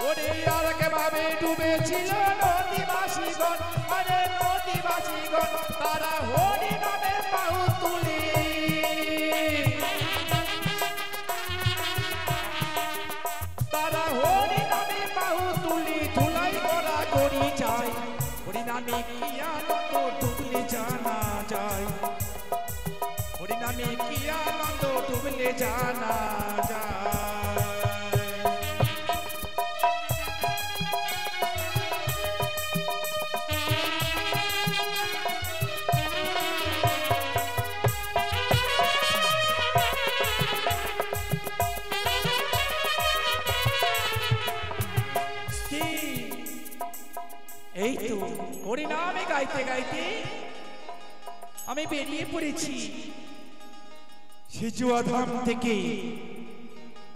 ওরে আর কেভাবে ডুবেছিল নদীবাসীগণ, আরে নদীবাসীগণ তারা হরি নামে বাহু তুলি, তারা হরি নামে বাহু তুলি ধুলাই করা করি যায়। হরি নামে কি আনন্দ ডুবলে জানা যায়, হরি নামে কি আনন্দ ডুবলে জানা যায়। এই তো হরি নামে গাইতে গাইতে আমি বেরিয়ে পড়েছি সিজুয়াধাম থেকে।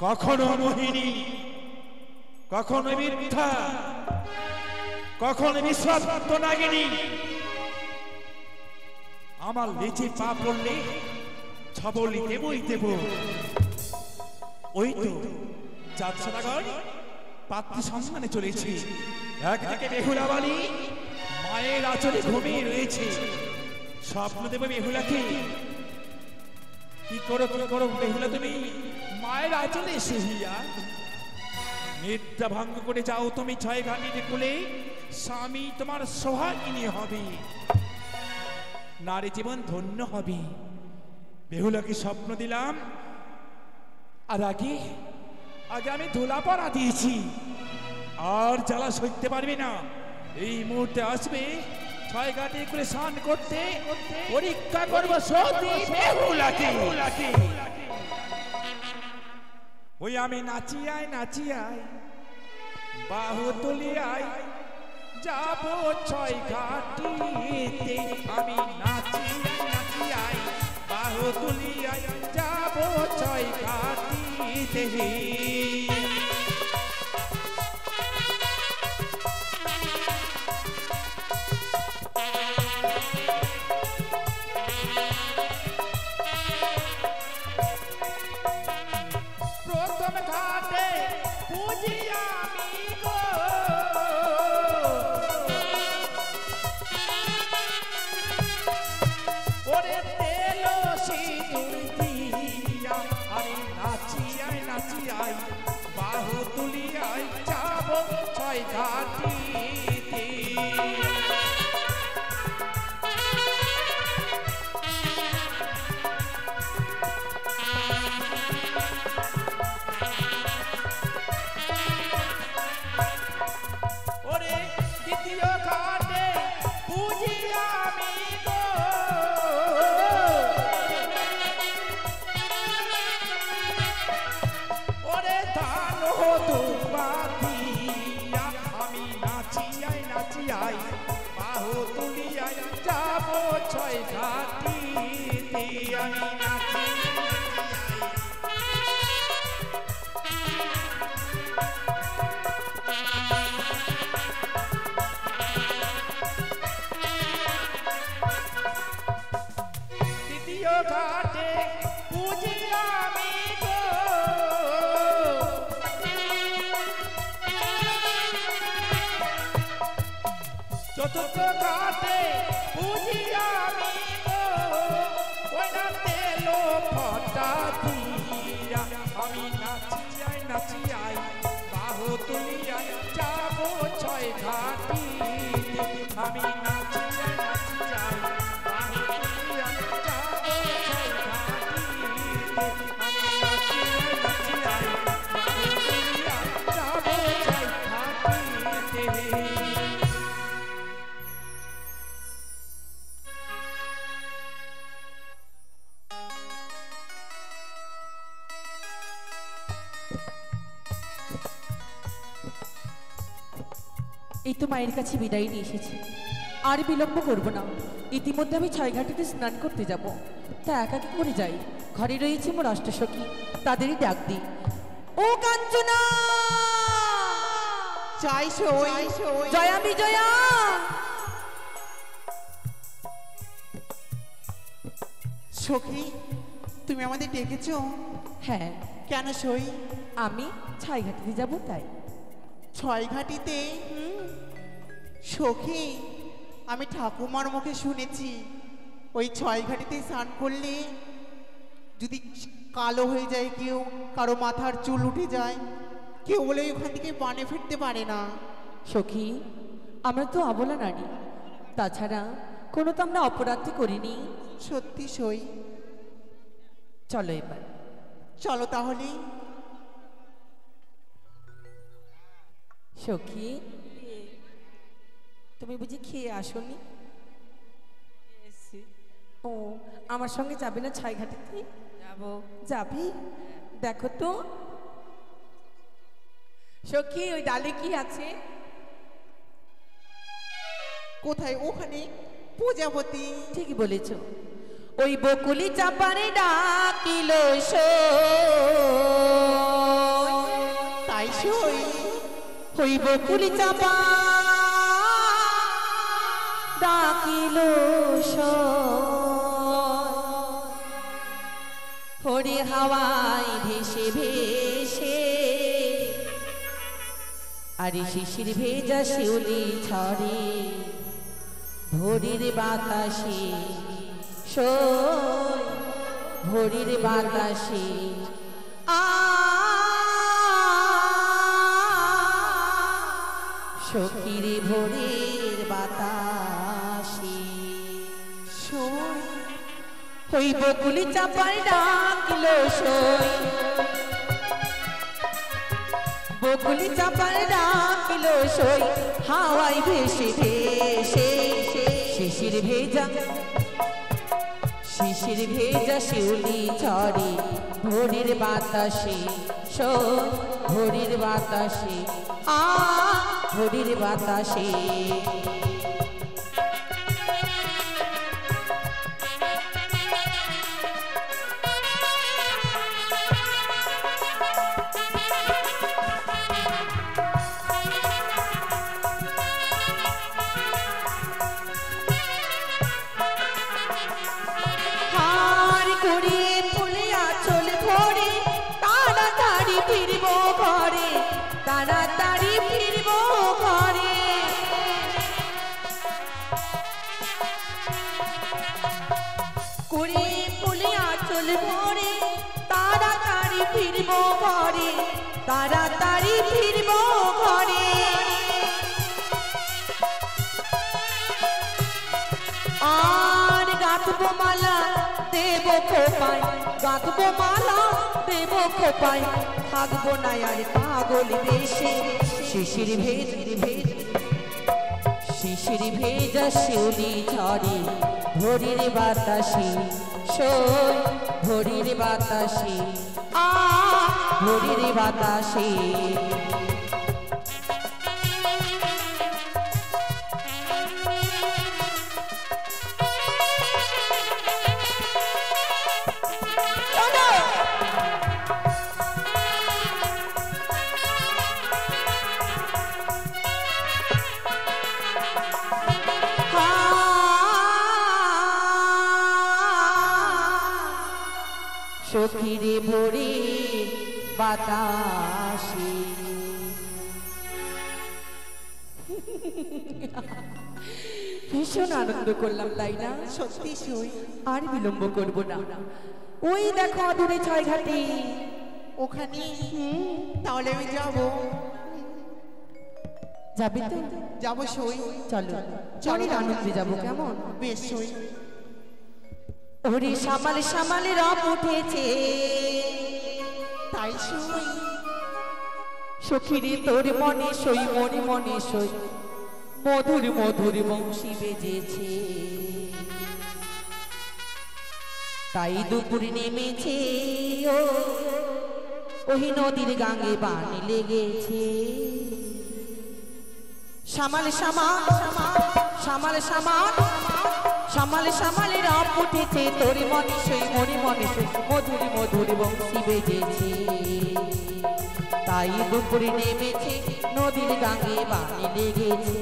কখনো মোহিনী, কখনো মিথ্যা, কখনো বিশ্বাসঘাতক নাগিনী আমার লেজে পা পড়লে ছবলি দেবই দেব। ওই তো চাঁদসাগর পাত্রী সন্ধানে চলেছি। একদিকে বেহুলা বালি মায়ের আঁচলে ঘুমিয়ে রয়েছে, স্বপ্ন দেব বেহুলাকে। কি করো বেহুলা তুমি মায়ের আঁচলে শুইয়া? নিদ্রা ভঙ্গ করে যাও তুমি ছয় ঘাটিতে কোলে, স্বামী তোমার সোহাগিনী হবে, নারী জীবন ধন্য হবে। বেহুলাকে স্বপ্ন দিলাম, আর আগে আমি ধুলা পরা দিয়েছি, আর জ্বালা সইতে পারবে না। এই মুহূর্তে আসবে ছয় ঘাটে করে স্নান করতে, পরীক্ষা করবো সতী বেহুলাকে। ওই আমি নাচিয়াই নাচিয়াই বাহু তুলিয়াই যাব ছয় ঘাটিতে, আমি নাচিয়াই নাচিয়াই বাহু তুলিয়াই যাব ছয় ঘাটিতে। প্রথম ঘাটে পুজি আমি গো, ওরে তেল সিঁদুর দিয়া আমি নাচিয়াই নাচিয়াই বাহু তুলিয়াই যাব ছয় ঘাটিতে। ওরে দ্বিতীয় ঘাটে পুজি আমি গো, ওরে ধান দুবা দিয়া আমি নাচিয়াই নাচিয়াই বাহু তুলিয়াই যাব ছয় ঘাটিতে। আমি নাচিয়াই দ্বিতীয় ঘাটে পুজি আমি গো, চতুর্থ ঘাটে পুজি আমি গো, ওই না তেল ফটা দিয়া আমি নাচিয়াই নাচিয়াই বাহু তুলিয়াই যাব ছয় ঘাটিতে। আমি নাচিয়াই নাচিয়াই বাহু তুলিয়াই যাব ছয় ঘাটিতে। আমি নাচিয়াই নাচিয়াই বাহু তুলিয়াই যাব ছয় ঘাটিতে। এই তো মায়ের কাছে বিদায় নিয়ে এসেছি, আর বিলম্ব করব না। ইতিমধ্যে আমি ছয় ঘাটিতে স্নান করতে যাব, তা একা কি করে যাই? ঘরে রয়েছে মোর অষ্টসখী, তাদেরই ডাক দিই। ও কাঞ্চনা, চাই সই জয়া বিজয়া। সখী, তুমি আমাদের ডেকেছো? হ্যাঁ। কেন সই? আমি ছয় ঘাটিতে যাব তাই। ছয়ঘাটিতে সখী, আমি ঠাকুমার মুখে শুনেছি ওই ছয়ঘাটিতে স্নান করলে যদি কালো হয়ে যায় কেউ, কারো মাথার চুল উঠে যায়, কেউ বলে ওখান থেকে পানে ফিরতে পারে না। সখী, আমরা তো অবলা নারী, তাছাড়া কোনো তো আমরা অপরাধ করিনি। সত্যি সই। চলো এবার। চলো তাহলে। সখী, তুমি বুঝি খেয়ে আসোনি? ও, আমার সঙ্গে যাবে না ছয়ঘাটিতে? যাবো। যাবি? দেখো তো সখী, ওই ডালে কি আছে? কোথায়? ওখানে প্রজাপতি। ঠিকই বলেছ। ওই বকুলি চাপারে ডাকিল তাই সই। ওই বকুলি চাপা ডাকিল হরে হাওয়ায় ভেসে ভেসে, আরে শিশির ভেজা শিউলি ছড়ে ভোরের বাতাসে, ভোরের বাতাসে সখীর ভোরের বাতাসে। ওই বকুলি চাপায় ডাকিল সই, বকুলি চাপায় ডাকিল সই, হাওয়ায় ভেসে ভেসে শিশির ভেজা, শিশির ভেজা শিউলি ছড়ে ভোরের বাতাসে, ভোরের বাতাসে ভোরের বাতাসে। তাড়াতাড়ি ফিরব ঘরে, কুড়ি ফুলে আঁচল ভরে তাড়াতাড়ি ফিরব ঘরে, তাড়াতাড়ি ফিরব ঘরে। আর গাঁথবো মালা দেব খোপায়, গাঁথবো মালা দেব খোপায়, থাকবো না আর পাগল বেশে। শিশির শিশির ভেজা শিউলি ঝরে ভোরের বাতাসে, ভোরের বাতাসে ভোরের বাতাসে। সখীরে ভোরে বাতাসে। ভীষণ আনন্দ করলাম, তাই না? সত্যি সই। আর বিলম্ব করব না। ওই দেখো অদূরে ছয়ঘাটি, ওখানে তাহলে আমি যাব। যাবি তো? যাব সই। চলো, অনেক আনন্দে যাবো। কেমন? বেশ সই। ওরে সামাল সামাল রব উঠেছে, তাই সই। সখীরে তোর মনে সই, মনে মনে সই, মধুর মধুর বংশী বেজেছে। তাই দুপুর নেমেছে ওই নদীর গাঙ্গে বান লেগেছে। সামাল সামাল সামাল সামাল সামাল সামাল রব উঠেছে, তোর মনে সই মনে মনে সই, মধুর মধুর বংশী বেজেছে। তাই দুপুরে নেমেছে নদীর গাঙ্গে বান লেগেছে,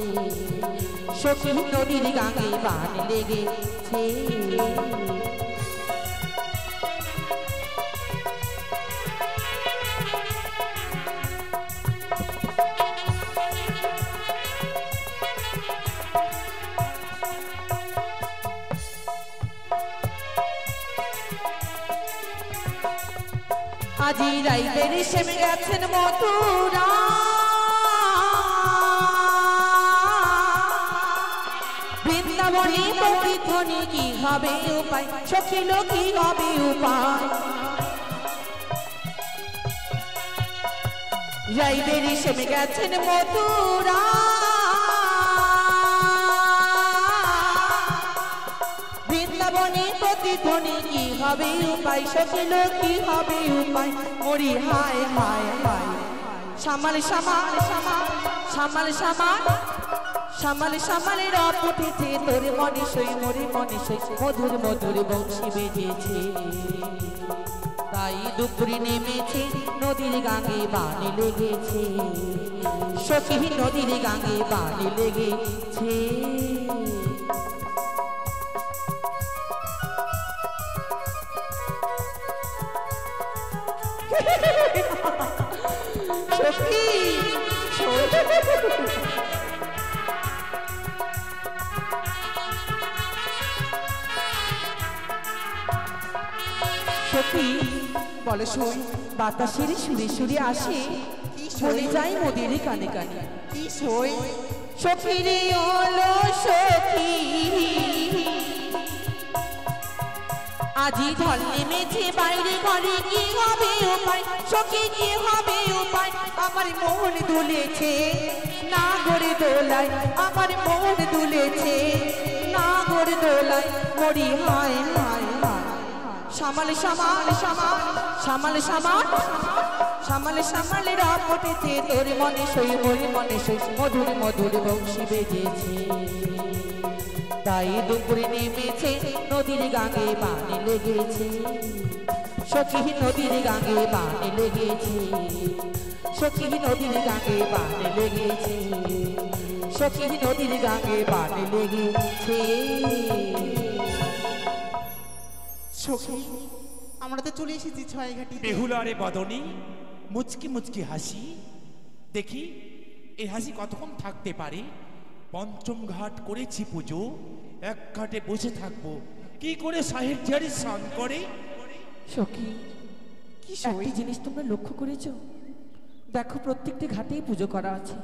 সখী নদীর গাঙ্গে বান লেগেছে। রাইতের সেমে গেছেন মথুরা বৃন্দাবনে প্রতিধ্বনি কি হবে উপায় সখিল কি হবে উপায় রাইতের সেমে গেছেন মথুরা বৃন্দাবনে প্রতিধ্বনি কি হবে উপায় সখিল কি হবে উপায় মরি হায় হায় হায় সামাল সামাল সামাল সামাল সামাল সামাল সামালে রব উঠেছে তোর মনে সই মরে মনে সই মধুর মধুর বংশী বেজেছে তাই দুপুরে নেমেছে নদীর গাঙ্গে বানে লেগেছে সখী নদীর গাঙ্গে বানে লেগেছে সখী সখী বলে সই বাতাসের সুরে সুরে আসে বলে যায় মোদের কানে কানে কি সই সখী রে ওলো সখী আজি ঢল নেমেছে বাইরে ঘরে কি হবে উপায় সখী কি হবে উপায় আমার মন দুলেছে না গড়ে দোলায় আমার মন দুলেছে না গড়ে দোলায় মরি হায় হায় হায় সামাল সামাল সামাল সামাল সামাল সামাল সামাল রব উঠেছে তোর মনে সই মরি মনে সই মধুর মধুর বংশী বেজেছে তাই দুপুরে নেমেছে নদীর গাঙ্গে বানে লেগেছে সখী নদীর গাঙ্গে বানে লেগেছে সখী নদীর গাঙ্গে বানে লেগেছে সখী নদীর গাঙ্গে বানে লেগেছে সখী আমরা তো চলে এসেছি ছয়ঘাটি বেহুলারে বদনী মুচকি মুচকি হাসি দেখি এই হাসি কতক্ষণ থাকতে পারে পঞ্চম ঘাট করেছি পুজো এক ঘাটে বসে থাকবো কি করে সাহেবজারি স্নান করে সখী কি একটি জিনিস তোমরা লক্ষ্য করেছো দেখো প্রত্যেকটি ঘাটেই পুজো করা আছে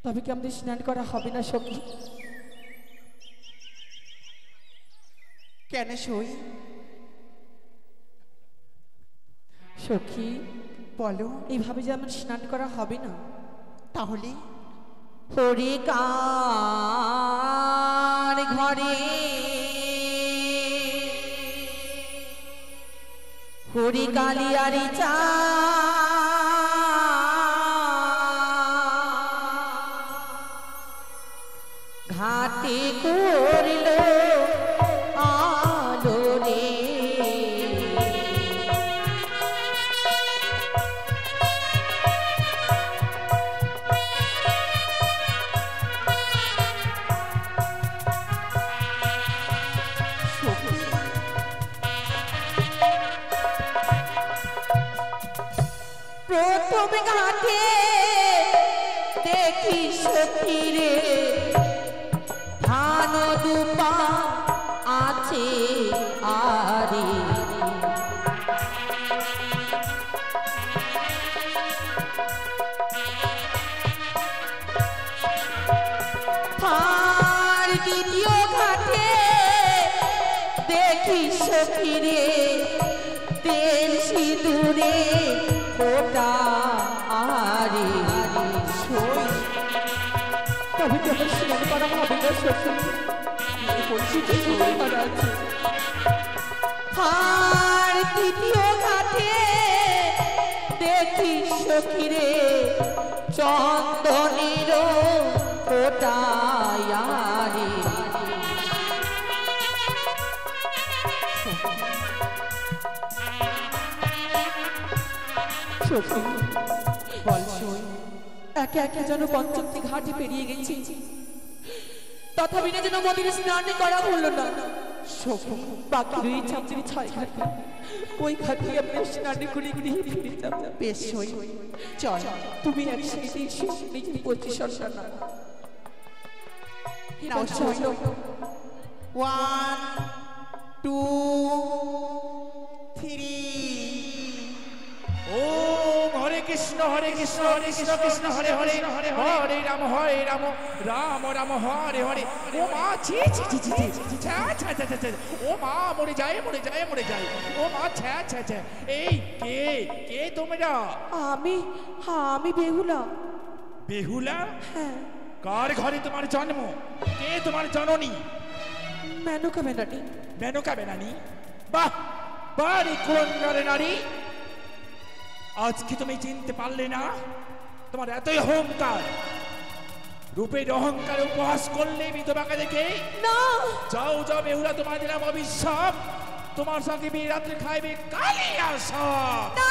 তবে কি আমাদের স্নান করা হবে না সখী কেন সই সখী বলো এইভাবে যে আমার স্নান করা হবে না তাহলে হরি কার ঘরে হরি কালিয়ারি চা ঘাটে করল আলো রে প্রথম ঘাটে দেখি সখী রে ধান দুপা আছে আরে আর দ্বিতীয় ঘাটে দেখি সখী রে তেল সিঁদুরে ফোটা আরে তবে কি আমার স্নান করা হবে না সখী আর তৃতীয় ঘাটে দেখি সখী রে চন্দনের ফোটায়ারে সখী বল সই একে একে যেন পঞ্চমটি ঘাটে পেরিয়ে গেছি তথাপি না যেন মন্দিরে স্নান করা হলো না সখী বাকি রয়েছে আমাদের ছয় ঘাটে ওই ঘাটে আমরা স্নান করে গৃহে ফিরে যাব বেশ সই চল তুমি একসাথে নিজের পজিশন না নাও চলো 1 2 3 কৃষ্ণ হরে কৃষ্ণ কৃষ্ণ হরে হরে হরে রাম রাম রাম হরে হরে। ও মা ছি ছি ছি ছি ছি ছ্যা ছ্যা ছ্যা ছ্যা ছ্যা। ও মা মরে যায় ও মা ছ্যা ছ্যা ছ্যা। এই কে কে তোমরা? আমি বেহুলা। বেহুলা? হ্যাঁ। কার ঘরে তোমার জন্ম? কে তোমার জননী? মেনকা বেনানি। মেনকা বেনানি? বাহ বাড়ি কোন নারী? আজকে তুমি চিনতে পারলে না? তোমার এতই অহংকার, রূপের অহংকার উপহাস করলে বিধবাকে দেখে। না যাও যাও বেহুলা, তোমার দিলাম অভিশাপ, তোমার সঙ্গে বিয়ে রাত্রে খাইবে কালিয়া সাপ। না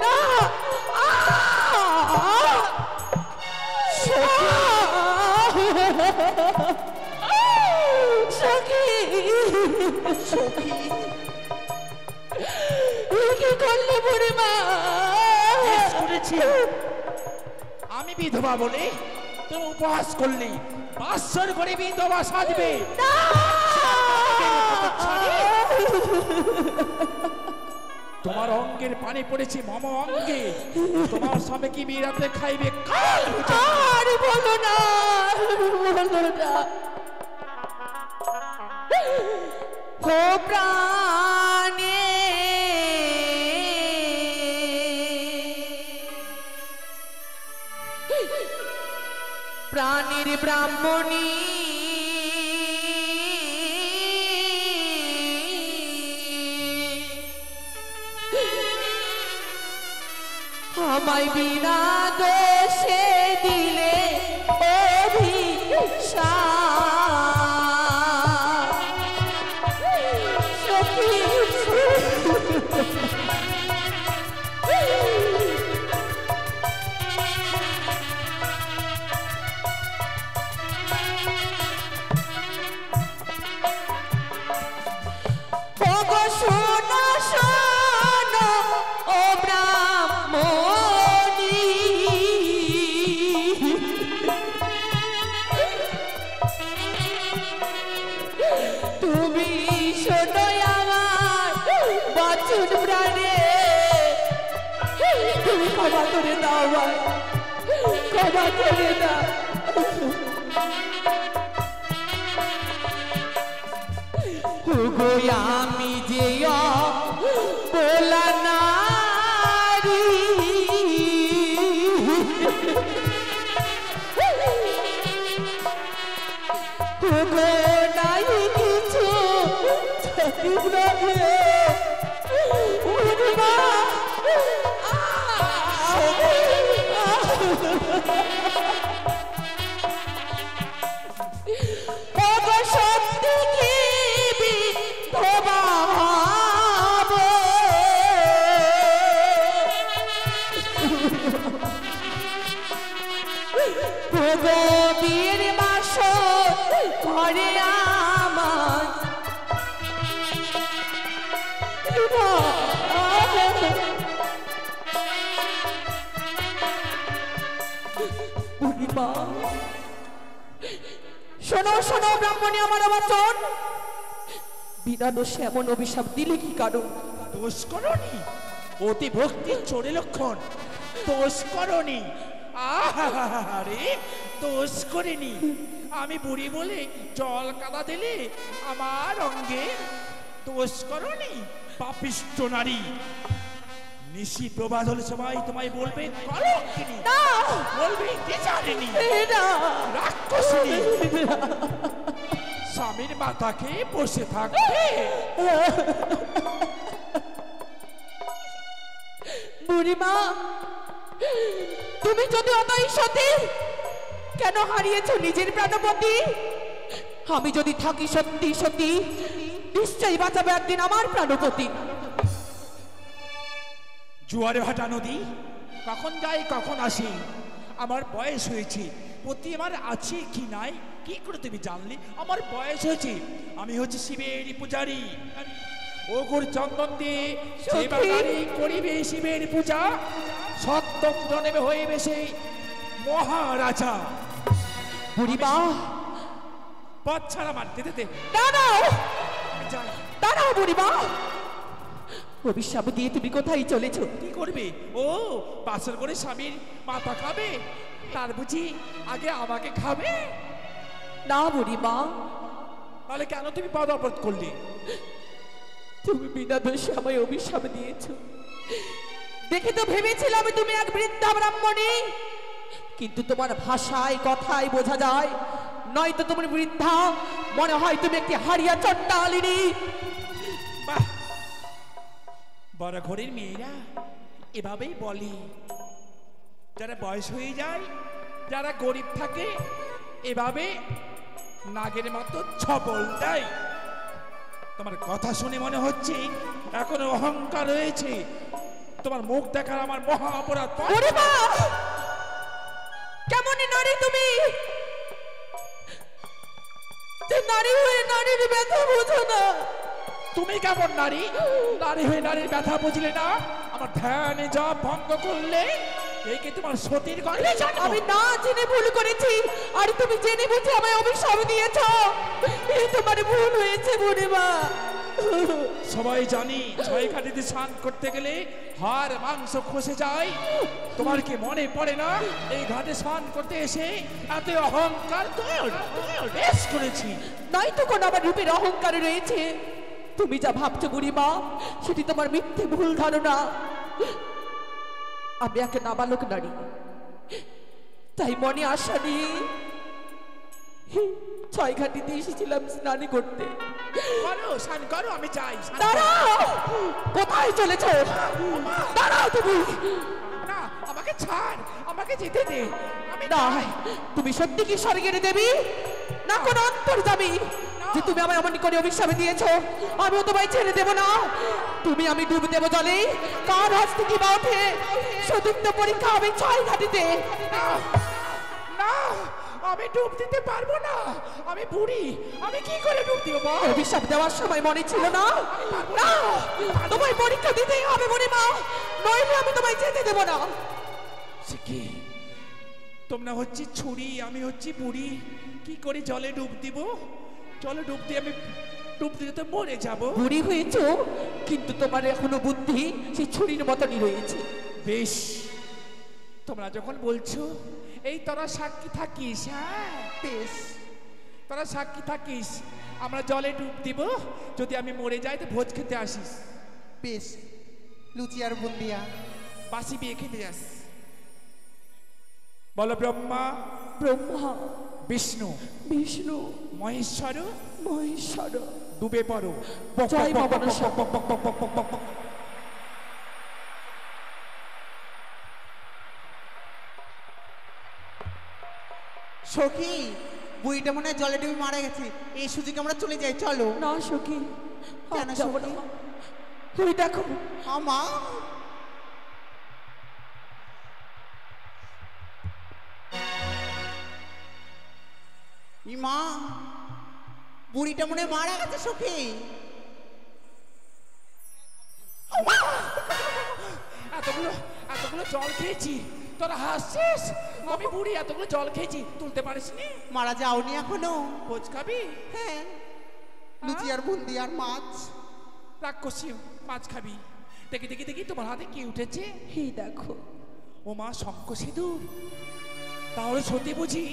না সখী সখী কি করলে বুড়ি মা? বেশ করেছি। আমি বিধবা বলে তুমি উপহাস করলে, বাসর করে বিধবা সাজবে। তোমার অঙ্গের পানি পড়েছে মম অঙ্গে, তোমার স্বামী কি বিয়ে রাত্রে খাইবে কাল। আর বলো না ও প্রাণে প্রাণীর ব্রাহ্মণী আমায় বিনা দোষে দিলে অভিশাপ। সখী ওগো শোনো শোনো ও ব্রাহ্মণী, তুমি শোনো আমার বাছুর প্রাণে, তুমি ক্ষমা করে দাও ভাই, ক্ষমা করে দাও। ওগো আমি যে বলা নারী, ওগো নাই কিছু সত্যি কি বিধবা হব? ওগো বীর মাস ঘরে আমার বুড়িমা। শোনো শোনো ব্রাহ্মণী আমার বচন, বিনা দোষে এমন অভিশাপ দিলে কি কারণ? দোষ করনি, অতি ভক্তির চোরে লক্ষণ। দোষ করনি, আরে দোষ করিনি। আমি বুড়ি বলে জল কাদা দিলে আমার অঙ্গে। দোষ করনি পাপিষ্ট নারী। নিশি প্রবাদ হলে সবাই তোমায় বলবে কলঙ্কিনী, বলবে বিচারিণী, রাক্ষসিনী। স্বামীর মাথাকে বসে থাকবে। বুড়িমা, তুমি যদি অতই সতী, কেন হারিয়েছ নিজের প্রাণপতি? আমি যদি থাকি সত্যি সত্যি, নিশ্চয়ই বাঁচাবে একদিন আমার প্রাণপতি। জোয়ারে ভাটা নদী কখন যায় কখন আসে, আমার বয়স হয়েছে, পতি আমার আছে কি নাই কি করে তুমি জানলে? আমার বয়স হয়েছে, আমি হচ্ছে শিবের পূজারী। ওগুর চন্দন দিয়ে সেবাকারী করিবে শিবের পূজা, সত্য নেবে হইবে সেই মহারাজা। বুড়িমা পথ ছাড়া মার দিতে দে। দাঁড়াও, আমি যাই। দাঁড়াও বুড়িমা, অভিশাপ দিয়ে তুমি কোথায় চলেছো? কি করবে? ও বাসর করে স্বামীর মাথা খাবে, তার বুঝি আগে আমাকে খাবে? না বুড়িমা, তাহলে কেন তুমি পদ অবরোধ করলে? তুমি বিনা দোষে আমায় অভিশাপ দিয়েছো। দেখে তো ভেবেছিলাম তুমি এক বৃদ্ধা ব্রাহ্মণী, কিন্তু তোমার ভাষায় কথায় বোঝা যায় নয়তো তোমার বৃদ্ধা, মনে হয় তুমি একটি হারিয়া চণ্ডালিনী। বাহ, বড় ঘরের মেয়েরা এভাবেই বলে। যারা বয়স হয়ে যায়, যারা গরিব থাকে, এভাবে নাগের মতো ছবল দেয়। তোমার কথা শুনে মনে হচ্ছে এখনো অহংকার রয়েছে। তোমার মুখ দেখার আমার মহা অপরাধ। বুড়িমা, কেমন নারী তুমি? যে নারী হয়ে নারীর ব্যথা বোঝো না। তুমি কেমন নারী? নারী হয়ে নারীর ব্যথা বুঝলে না? আমার ধ্যানে জপ ভঙ্গ করলে এই কি তোমার সতীর গর্ভে জন্ম? আমি না জেনে ভুল করেছি, আর তুমি জেনে বুঝে আমায় অভিশাপ দিয়েছ। এই তোমার ভুল হয়েছে বুড়িমা। সবাই জানি ছয় ঘাটিতে স্নান করতে গেলে হাড় মাংস খসে যায়। তোমার কি মনে পড়ে না এই ঘাটে স্নান করতে এসে এত অহংকার বেশ করেছি? নয়তো কোন আমার রূপের অহংকার রয়েছে। তুমি যা ভাবছো বুড়িমা, সেটি তোমার মিথ্যে ভুল ধারণা। আমি এক নাবালক নারী, তাই মনে আশা নিয়ে ছয় ঘাটিতে এসেছিলাম স্নান করতে। করো, স্নান করো, আমি চাই। দাঁড়াও, কোথায় চলেছো? দাঁড়াও তুমি। না, আমাকে ছাড়, আমাকে যেতে দে। আমি না, তুমি সত্যি কি স্বর্গের দেবী, না কোন অন্তর্যামী যে তুমি আমায় এমন করে অভিশাপ দিয়েছো? আমিও তোমায় ছেড়ে দেব না। তুমি আমি ডুব দেব জলে, কার হস্তে কি বা ওঠে সতীত্ব পরীক্ষা হবে ছয় ঘাটিতে। না, না, আমি ডুব দিতে পারবো না। আমি বুড়ি, আমি কি করে ডুব দিব? অভিশাপ দেওয়ার সময় মনে ছিল না? না, তোমায় পরীক্ষা দিতেই হবে বুড়িমা, নইলে আমি তোমায় যেতে দেব না। সে কি? তোমরা হচ্ছে ছুরি, আমি হচ্ছি বুড়ি, কি করে জলে ডুব দিব? জলে ডুব দিয়ে আমি ডুব দিতে তো মরে যাব। বুড়ি হয়েছো, কিন্তু তোমার এখনো বুদ্ধি সেই ছুরির মতনই রয়েছে। বেশ, তোমরা যখন বলছো, এই তোরা সাক্ষী থাকিস। হ্যাঁ বেশ, তোরা সাক্ষী থাকিস। আমরা জলে ডুব দিব, যদি আমি মরে যাই তো ভোজ খেতে আসিস। বেশ, লুচি আর বুন্দিয়া। বাসি বিয়ে খেতে যাস। বলো ব্রহ্মা, ব্রহ্মা, বিষ্ণু, বিষ্ণু, মহেশ্বর, মহেশ্বর, ডুবে পড়ো। জয় মা মনসা। সখী, বুড়িটা মনে হয় জলে ডুবে মারা গেছে। এই সুযোগে আমরা চলে যাই, চলো। না সখী, কেন যাব না। সখী? তুমি দেখো, আমা, ইমা, বুড়িটা মনে হয় মারা গেছে সখী। এতগুলো এতগুলো জল খেয়েছি, তোরা হাসছিস? আমি বুড়ি, এতগুলো জল খেয়েছি, তুলতে পারিসনি? মারা যাওনি এখনো? ভোজ খাবি? হ্যাঁ, লুচি আর বুন্দি আর মাছ। রাক্ষসী মাছ খাবি? দেখি দেখি দেখি, তোমার হাতে কি উঠেছে? হে দেখো। ও মা, শঙ্খ সিঁদুর। তাহলে সত্যি বুঝি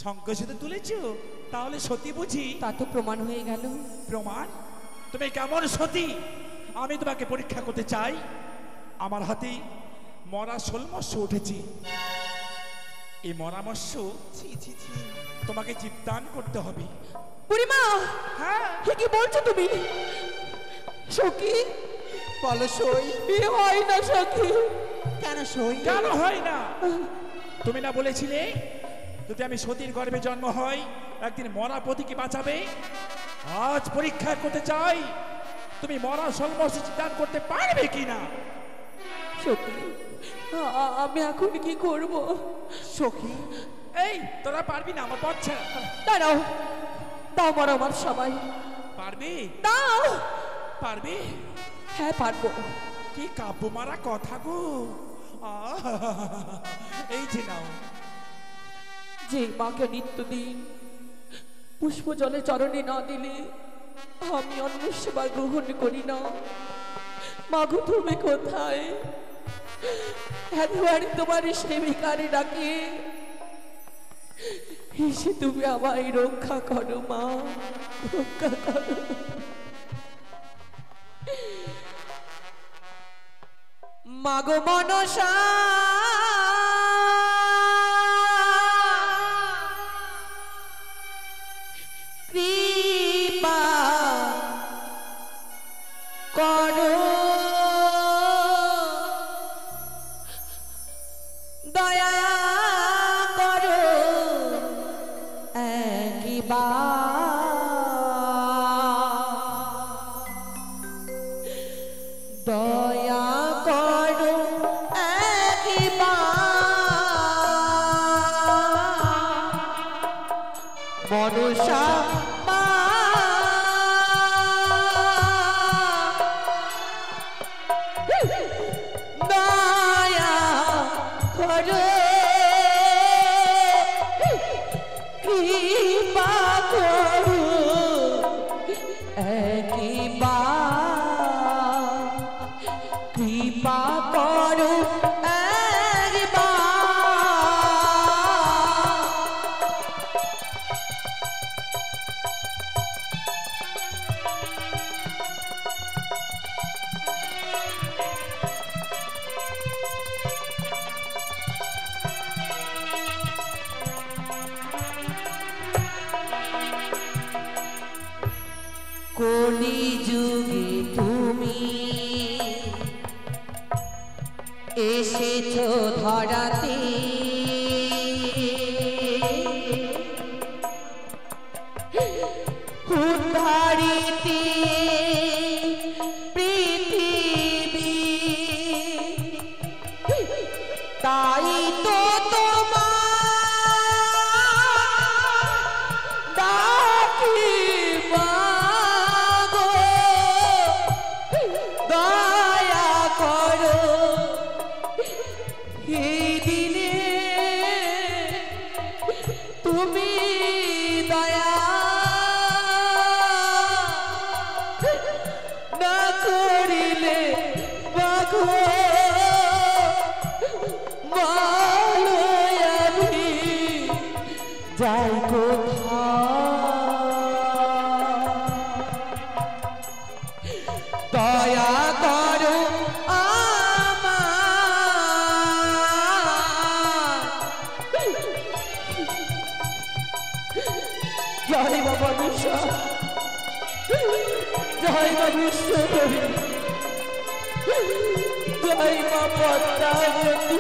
শঙ্খ সিঁদুর তুলেছ? তাহলে সত্যি বুঝি? তা তো প্রমাণ হয়ে গেল। প্রমাণ? তুমি কেমন সতী আমি তোমাকে পরীক্ষা করতে চাই। আমার হাতে মরা শোলমৎস্য উঠেছে। এই মরা মৎস্য ছি ছি ছি, তোমাকে জীবদান করতে হবে। বুড়িমা, হ্যাঁ, হে কি বলছো তুমি? সখী, বলো সই। এ হয় না সখী। কেন সই? কেন হয় না? তুমি না বলেছিলে যদি আমি সতীর গর্ভে জন্ম হয় একদিন মরা পতিকে বাঁচাবে? আজ পরীক্ষা করতে চাই তুমি মরা শোলমৎস্য জীবদান করতে পারবে কিনা। সখী, আমি এখন কি করব? সখী, এই তোরা পারবি না, আমার পথ ছেড়ে। দাঁড়াও, দাও মারো আমার সবাই। পারবি? দাও। পারবি? হ্যাঁ পারবো। কি কাব্য মারা কথা গো। এই যে নাও। যে মাকে নিত্যদিন পুষ্প জলে চরণে না দিলে আমি অন্ন সেবা গ্রহণ করি না। মাগো তুমি কোথায়? একবার তোমার সেবিকারে ডাকে এসে তুমি আমায় রক্ষা করো মা, রক্ষা করো। মাগো মনসা কৃপা করো, দয়া করো একবার, দয়া করো একবার মনসা মা। দয়া করো কৃপা করো একবার, কৃপা করো একবার। কলি যুগে তুমি এসেছো ধরাতে, উদ্ধারিতে পৃথিবী, তাই তো তোমার ডাকি মাগো, দয়া করো এই দিনে তুমি দয়া না করিলে মাগো বলো আমি যাই কোথায়, দয়া করো আমার। জয় বাবা বিশ্ব, জয় মা বিশ্বকবি, জয় মা পদ্মাবতী।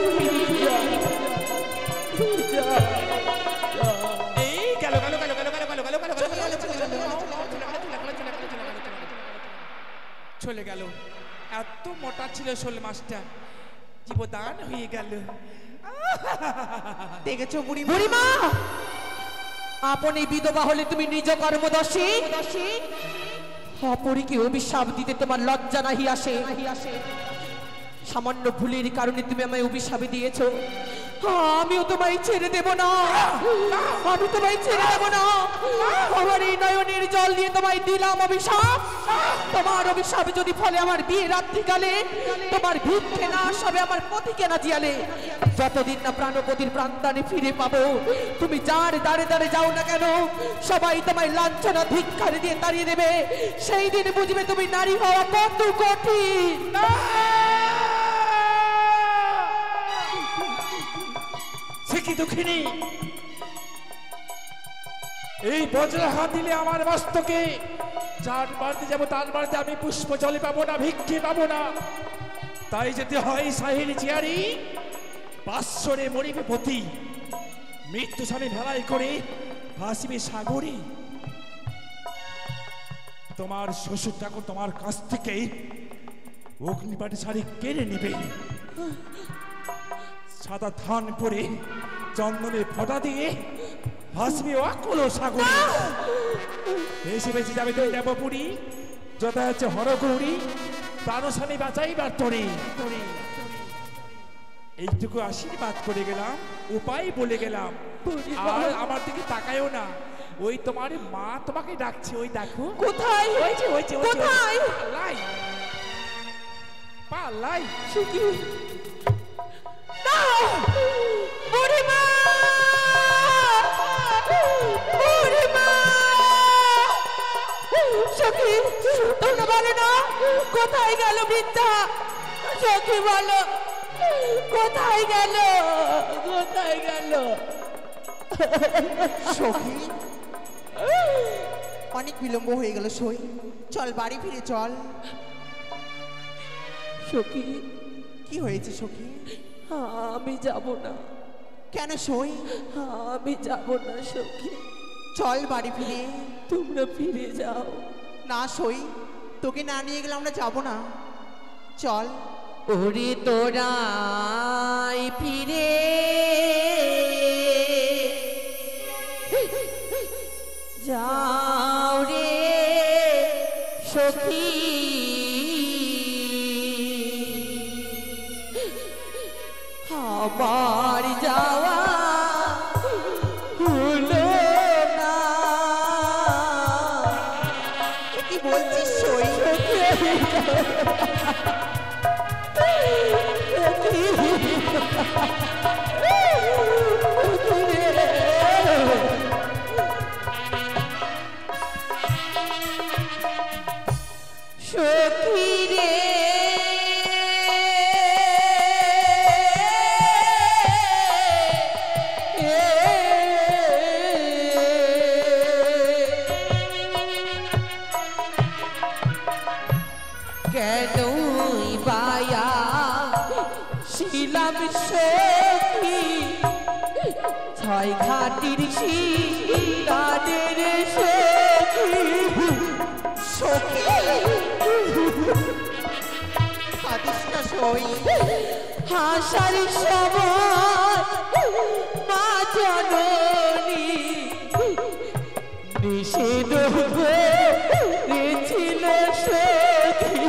এই গেল গেল গেল গেল গেল গেল গেল গেল চলে গেল। এত মোটা ছিল শোল মাছটা, জীবদান হয়ে গেল। দেখেছো বুড়িমা? বুড়িমা, আপনি বিধবা হলে তুমি নিজ কর্মদর্শী, অপরকে অভিশাপ দিতে তোমার লজ্জা নাহি আসে? সামান্য ভুলের কারণে তুমি আমায় অভিশাপ দিয়েছো, আমিও তোমায় ছেড়ে দেব না, আমি তোমায় ছেড়ে দেব না। আমার এই নয়নের জল দিয়ে তোমায় দিলাম অভিশাপ। তোমার অভিশাপ যদি ফলে আমার বিয়ে রাত্রিকালে তোমার ভিক্ষে না আসবে আমার পতিকে না জিয়ালে, যতদিন না প্রাণপতির প্রাণদানে ফিরে পাবো, তুমি যার দাঁড়ে দাঁড়ে যাও না কেন সবাই তোমায় লাঞ্ছনা ধিক্কারে দিয়ে তাড়িয়ে দেবে। সেই দিন বুঝবে তুমি নারী হওয়া কত কঠিন। কি দুঃখিনী, এই বজ্রা হাত দিলে আমার মস্তকে, যার বাড়িতে যাবো তার বাড়িতে আমি পুষ্প জলে পাবো না, ভিক্ষে পাবো না। তাই যেতে হয় সাহিল চেয়ারি, বাৎসরে মরিবে পতি, মৃত্যু স্বামী ভেলাই করে ভাসিবে সাগরে। তোমার শ্বশুর ঠাকুর তোমার কাছ থেকে অগ্নিপাটি শাড়ি কেড়ে নেবে, সাদা ধান পরে চন্দনের ফোঁটা দিয়ে ভাসবে অকুল সাগরে। বেশি বেশি যাবে তুই দেবপুরী, যথা হচ্ছে হরগৌরী, প্রাণস্বামী বাঁচাইবার তোরে। এইটুকু আশীর্বাদ করে গেলাম, উপায় বলে গেলাম, বুড়িমা। আর আমার দিকে তাকায়ও না। ওই তোমার মা তোমাকে ডাকছে, ওই দেখো। কোথায়? ওই যে ওই যে ওই যে, কোথায়? পালাই পালাই। সখী না, বুড়িমা, বুড়িমা, সখী তোমরা বলো না কোথায় গেল বৃদ্ধা? সখী বলো কোথায় গেল, কোথায় গেল? সখী অনেক বিলম্ব হয়ে গেল সই, চল বাড়ি ফিরে চল। সখী কি হয়েছে সখী? আমি যাব না। কেন সই? আমি যাব না সখী, চল বাড়ি ফিরে। তোমরা ফিরে যাও। না সই, তোকে না নিয়ে গেলে আমরা যাব না, চল। ওরে তোরাই ফিরে যাও রে সখী, আমার যাওয়া হলো না। কি বলছিস সই? সখী রে কেনই বায়া শিলাম সখী, ছয় ঘাটির শিলাদের সখী। সখী কাঁদিস না সই। হাসার সময় মা জননী নিষেধ করেছিল সখী।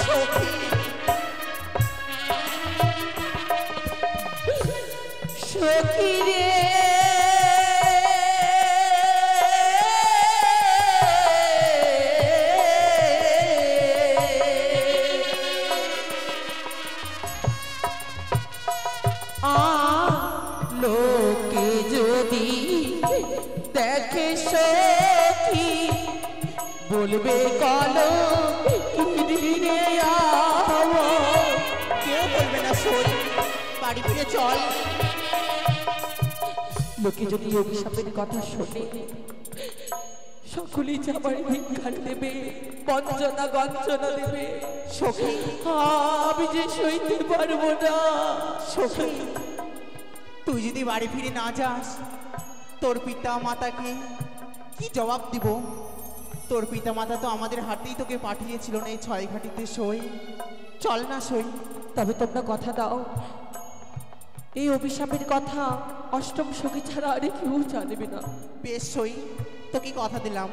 সখী সখী রে লোকে যদি দেখে সখী বলবে কলো কিরে আওয়া। কেউ বলবে না সই, বাড়ি ফিরে চল। লোকে যদি অভিশাপের কথা শোনে সকলেই যাবার ভিক্ষার দেবে, বঞ্চনা গঞ্চনা দেবে। সখী আমি যে সইতে পারবো না। সখী তুই যদি বাড়ি ফিরে না যাস, তোর পিতা মাতাকে কি জবাব দিব? তোর পিতা মাতা তো আমাদের হাতেই তোকে পাঠিয়েছিল না এই ছয় ঘাটিতে সই। চল না সই। তবে তোমরা কথা দাও, এই অভিশাপের কথা অষ্টম সখী ছাড়া আর কেউ জানবে না। বেশ সই, তোকে কথা দিলাম।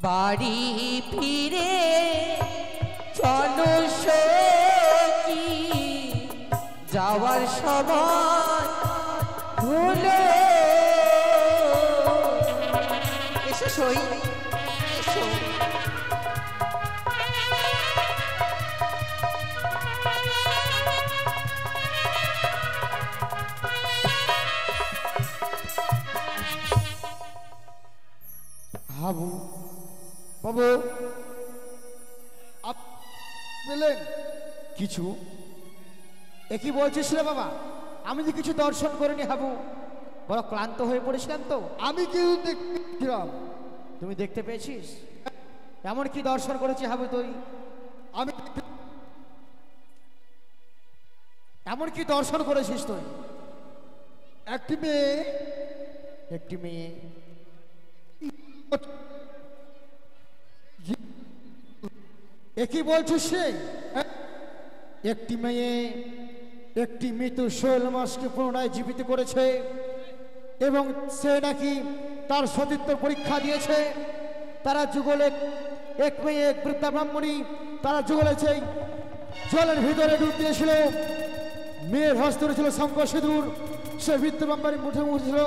বাড়ি ফিরে চলো সখী, যাওয়ার সময় হলো। এসো সই, এসো। হাবু বাবু পেলেন কিছু? একই বলছিস রে বাবা, আমি যে কিছু দর্শন করিনি হাবু, বড় ক্লান্ত হয়ে পড়েছিলাম তো। আমি কি দেখছিলাম? তুমি দেখতে পেয়েছিস? এমন কি দর্শন করেছি হাবু তুই? আমি এমন কি দর্শন করেছিস তুই? একটি মেয়ে, একটি মেয়ে একই বলছিস সে? একটি মেয়ে একটি মৃত শৈল মাসকে পুনরায় জীবিত করেছে এবং সে নাকি তার সতীত্ব পরীক্ষা দিয়েছে। তারা যুগলে এক মেয়ে এক বৃদ্ধা ব্রাহ্মণী, তারা যুগলেছে জলের ভিতরে ডুব দিয়েছিল। মেয়ের হস্তে ছিল শঙ্খ সিঁদুর, সে বৃত্তবাম্বারি মুঠে মুঠেছিল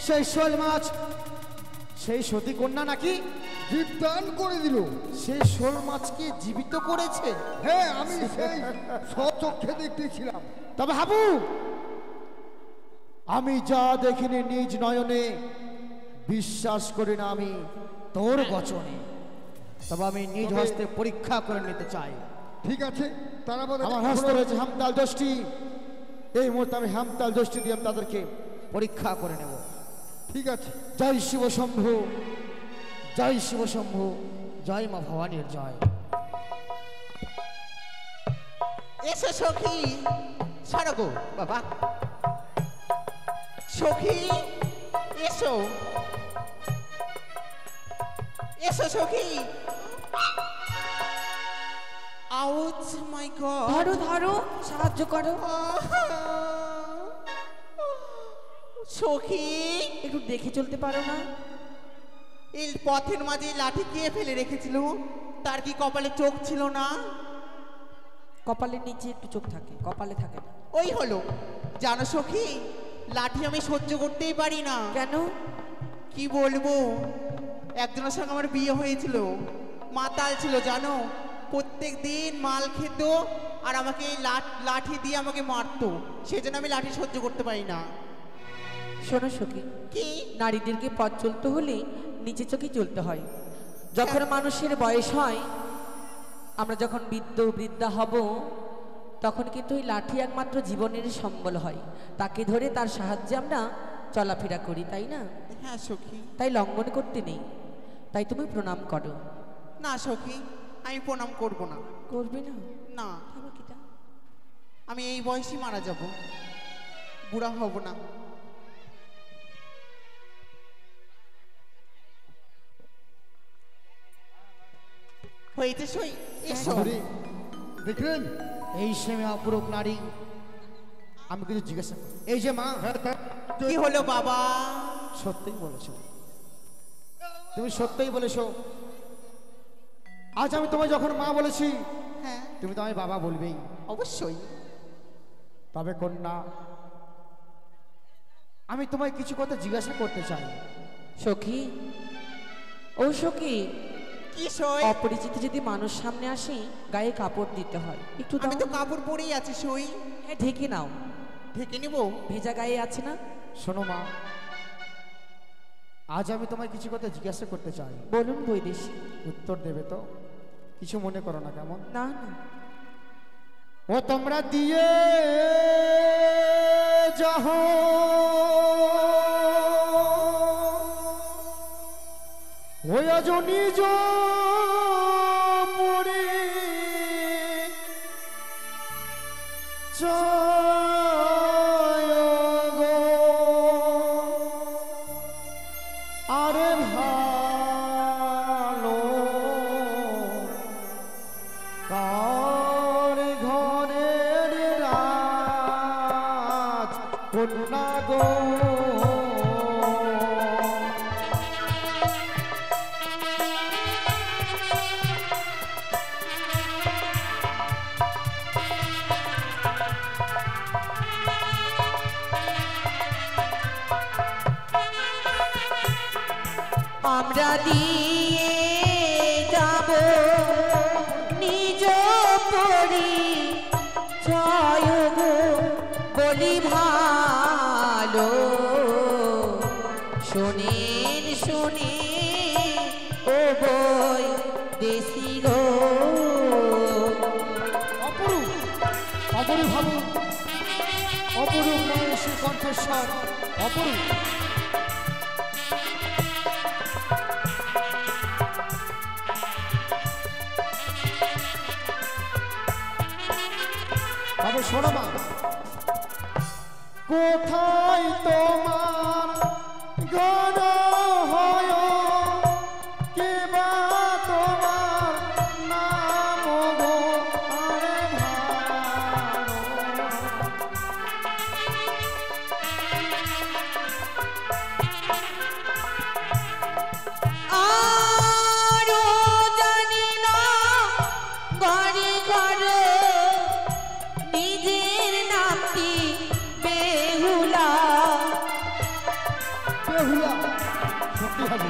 সেই শোল মাছ। সেই সতী কন্যা নাকি জীবদান করে দিল। সেই শোল মাছকে জীবিত করেছে। হ্যাঁ, আমি সেই স্বচক্ষে দেখতেছিলাম। তবে হাবু, আমি যা দেখিনি নিজ নয়নে, বিশ্বাস করি না আমি তোর বচনে। তবে আমি নিজ হস্তে পরীক্ষা করে নিতে চাই। ঠিক আছে, তারা আমার হস্তে রয়েছে হামতাল দোষটি। এই মুহূর্তে আমি হামতাল দোষটি দিয়ে আমি তাদেরকে পরীক্ষা করে নেব। ঠিক আছে। জয় শিব শম্ভু, জয় শিব শম্ভু, জয় মা ভবানীর জয়। এসো সখী, ছাড়ো গো বাবা। সখী এসো, এসো সখী। আউচ মাই গড। ধরো ধরো, সাহায্য করো। সখী, একটু দেখে চলতে পারো না? এই পথের মাঝে লাঠি কে ফেলে রেখেছিল? তার কি কপালে চোখ ছিল না? কপালের নিচে একটু চোখ থাকে, কপালে থাকে না। ওই হলো, জানো সখী, লাঠি আমি সহ্য করতেই পারি না। কেন? কি বলবো, একজনের সঙ্গে আমার বিয়ে হয়েছিল, মাতাল ছিল জানো। প্রত্যেক দিন মাল খেত আর আমাকে এই লাঠি দিয়ে আমাকে মারতো। সেজন্য আমি লাঠি সহ্য করতে পারি না। শোনো সখী, কি? নারীদেরকে পথ চলতে হলে নিচে চোখে চলতে হয়। যখন মানুষের বয়স হয়, আমরা যখন বৃদ্ধা হব, তখন কিন্তু ওই লাঠি একমাত্র জীবনের সম্বল হয়। তাকে ধরে তার সাহায্যে আমরা চলাফেরা করি, তাই না? হ্যাঁ সখী। তাই লঙ্ঘন করতে নেই। তাই তুমি প্রণাম করো। না সখী, আমি প্রণাম করব না। করবে না? না, কেন কিটা? আমি এই বয়সে মারা যাব, বুড়া হব না। হয়েছে সই, এসো। দেখলেন, এই সেমে অপরূপ নারী। আমি কিছু জিজ্ঞাসা করি, এই যে মা, কি হলো বাবা? সত্যিই বলেছো, তুমি সত্যিই বলেছো। আজ আমি তোমায় যখন মা বলেছি, হ্যাঁ তুমি তো আমায় বাবা বলবেই। অবশ্যই। তবে কন্যা, আমি তোমায় কিছু কথা জিজ্ঞাসা করতে চাই। সখী, ও সখী, কি সই? অপরিচিত যদি মানুষ সামনে আসে, গায়ে কাপড় দিতে হয়। একটু আমি দাও। তো কাপড় পরেই আছি সই। হ্যাঁ, ঢেকে নাও। ঢেকে নিব? ভেজা গায়ে আছে না? শোনো মা, আজ আমি তোমায় কিছু কথা জিজ্ঞাসা করতে চাই। বলুন বৈদেশী। উত্তর দেবে তো? কিছু মনে করো না কেমন? না না। ও তোমরা দিয়ে যাহ ওই আজ নিজ পুরী চায় গো, আরে ভালো কার ঘরের রাজ কন্যা গো। আমরা দিয়ে যাব নিজ পরি ছয় গো, বলি ভালো শোনেন শুনে ও বই দেশি গো। অপরূপ, অপরূপ ভাবুন, অপরূপ মানুষের কণ্ঠস্বর, অপরূপ। তবে শোনো মা, কোথায় তোমার ঘর হয়, কে বা তোমার নাম গো, আরে ভালো আরো জানি না ঘরে ঘরে হাবু।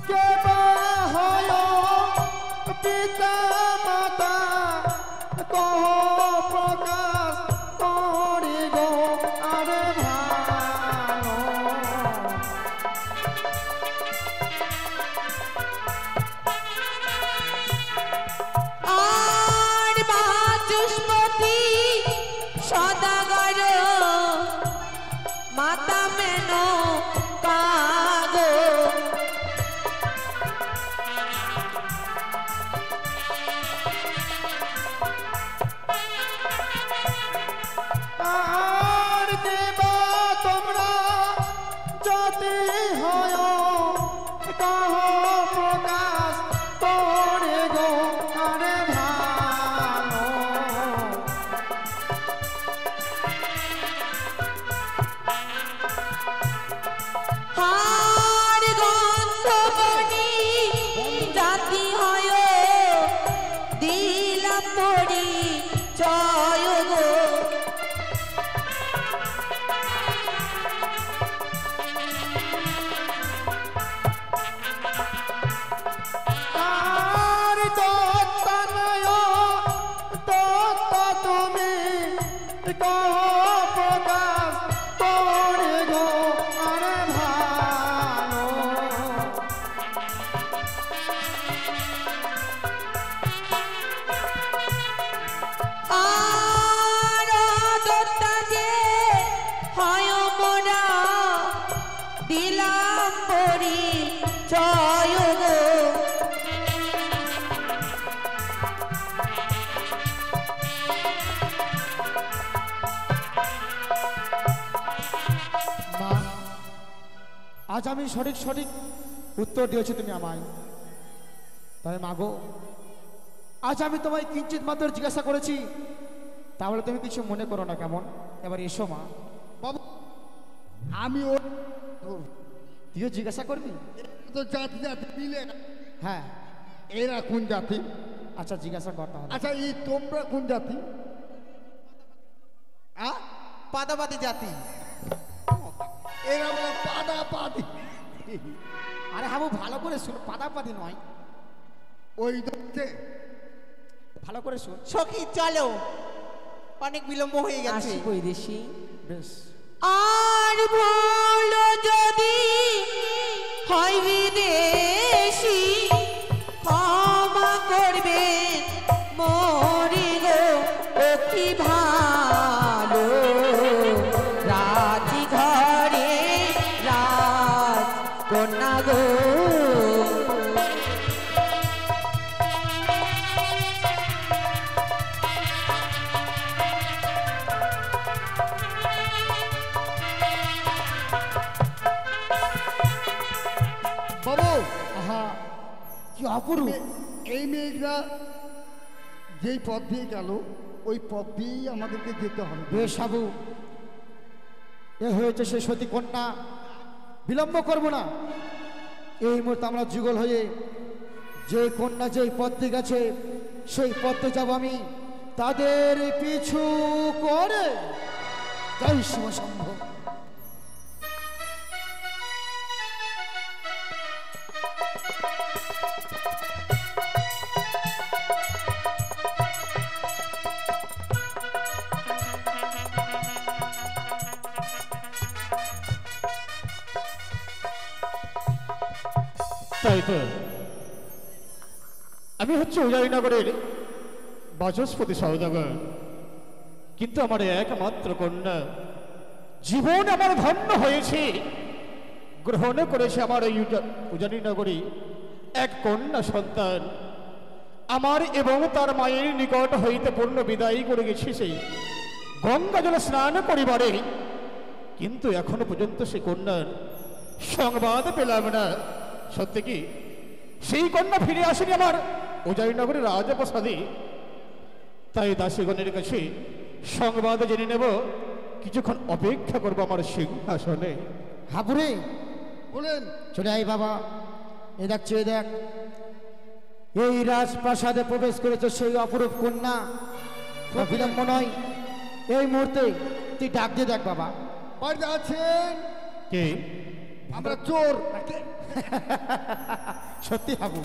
কে বা হয় পিতা মাতা কহ প্রকাশ করি গো আরে ভালো। আর বাচস্পতি সদাগর মাতা মেন কাগো। আর দেবা তোমরা যদি হয় কহ প্রকাশ করে গো আরে ভালো। হার গন্ধবনি জাতি হয় দিলাম পরি জয় গো। আর দত্তনয় দত্ত তুমি কহ প্রকাশ করে গো আরে ভালো। আর দত্তা যে হয় মোরা দিলাম পরি জয় গো। মা, আজ আমি সঠিক সঠিক উত্তর দিয়েছি তুমি আমায়। তাই মাগো, আজ আমি তোমায় কিঞ্চিত মাত্র জিজ্ঞাসা করেছি, তাহলে তুমি কিছু মনে করো না কেমন? এবার এসো মা। বাবু আমি ও তুইও জিজ্ঞাসা করবি? তো জাতি জাতি মিলে না। হ্যাঁ, এরা কোন জাতি? আচ্ছা জিজ্ঞাসা করতে হবে। আচ্ছা এই তোমরা কোন জাতি? পাদাবাদী জাতি। এরা বলে পাদা পাদি। আরে হাবু ভালো করে শুন, পাদাপাদি নয়, ওই দেখতে ভালো করে শুন। সখী চলো, অনেক বিলম্ব হয়ে গেছে। আসি বৈদেশী। বেশ, আর ভুল যদি হয় বিদেশি ক্ষমা করবে মরি গো। ও কি ভালো রাজি ঘরে রাজ কন্যা গো। বাবু আহা কি অপরূপ। এই মেয়েরা যেই পথ দিয়ে গেল ওই পথ দিয়েই আমাদেরকে যেতে হবে। বেশ হাবু, এ হয়েছে সে সতী কন্যা, বিলম্ব করব না। এই মুহূর্তে আমরা যুগল হয়ে যে কন্যা যেই পথে গেছে সেই পথে যাব আমি, তাদের পিছু করে। জয় শিব শম্ভু। তাই তো আমি হচ্ছে উদয়নগরের বাচস্পতি সওদাগর, কিন্তু আমার একমাত্র কন্যা জীবন আমার ধন্য হয়েছে, গ্রহণ করেছে আমার এই উজানিনগরী এক কন্যা সন্তান। আমার এবং তার মায়ের নিকট হইতে পূর্ণ বিদায় করে গেছে সেই গঙ্গা জলে স্নান করিবারে, কিন্তু এখনো পর্যন্ত সে কন্যার সংবাদ পেলাম না। সত্যি কি সেই কন্যা ফিরে আসেনি আমার উদয়নগরের রাজপ্রাসাদে? তাই দাসীগণের কাছে সংবাদ জেনে নেব, কিছুক্ষণ অপেক্ষা করবো আমার সিংহাসনে। হাবুরে বলেন চলে আয় বাবা, এ দেখছে, এ দেখ, এই রাজপ্রাসাদে প্রবেশ করেছে সেই অপরূপ কন্যা। বিলম্ব নয়, এই মুহূর্তে তুই ডাক দিয়ে দেখ বাবা। বাড়িতে আছেন? কে? আমরা চোর। সত্যি হাবু,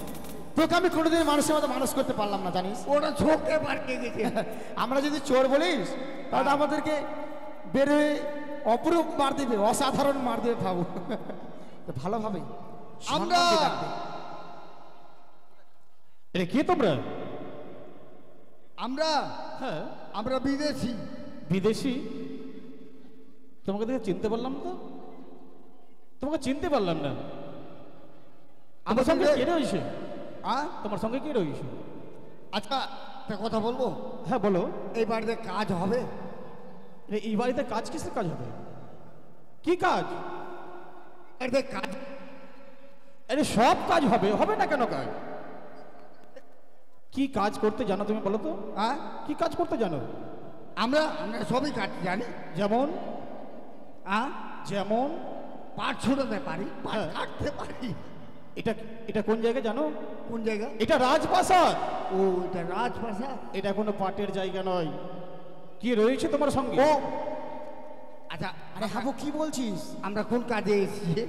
তোকে আমি কোনোদিন মানুষের মতো মানুষ করতে পারলাম না জানিস। ওরা ছোটে পাঠিয়ে গেছে। আমরা যদি চোর বলিস তাহলে আমাদেরকে বের হয়ে অপরূপ মার দেবে, অসাধারণ মার দেবে ভাবু। তো ভালোভাবে আমরা এ কে তোমরা? আমরা হ্যাঁ, আমরা বিদেশি। বিদেশি? তোমাকে দেখে চিনতে পারলাম তো, তোমাকে চিনতে পারলাম না। আমার সঙ্গে কে রয়েছে? তোমার সঙ্গে কে রয়েছে? আচ্ছা একটা কথা বলবো? হ্যাঁ বলো। এই বাড়িতে কাজ হবে? এই বাড়িতে কাজ, কিসের কাজ হবে? কি কাজ? বাড়িতে কাজ? আরে সব কাজ হবে, হবে না কেন কাজ? কি কাজ করতে জানো তুমি বলো তো? কি কাজ করতে জানো? আমরা আমরা সবই কাজ জানি। যেমন? যেমন পাট ছুটাতে পারি, পাট হ্যাঁ। কাটতে পারি। এটা এটা কোন জায়গা জানো? কোন জায়গা? এটা রাজপ্রাসাদ। ও এটা রাজপ্রাসাদ? এটা কোনো পাটের জায়গা নয়। কি রয়েছে তোমার সঙ্গে? ও আচ্ছা, আরে হাবু কি বলছিস? আমরা কোন কাজে এসেছি?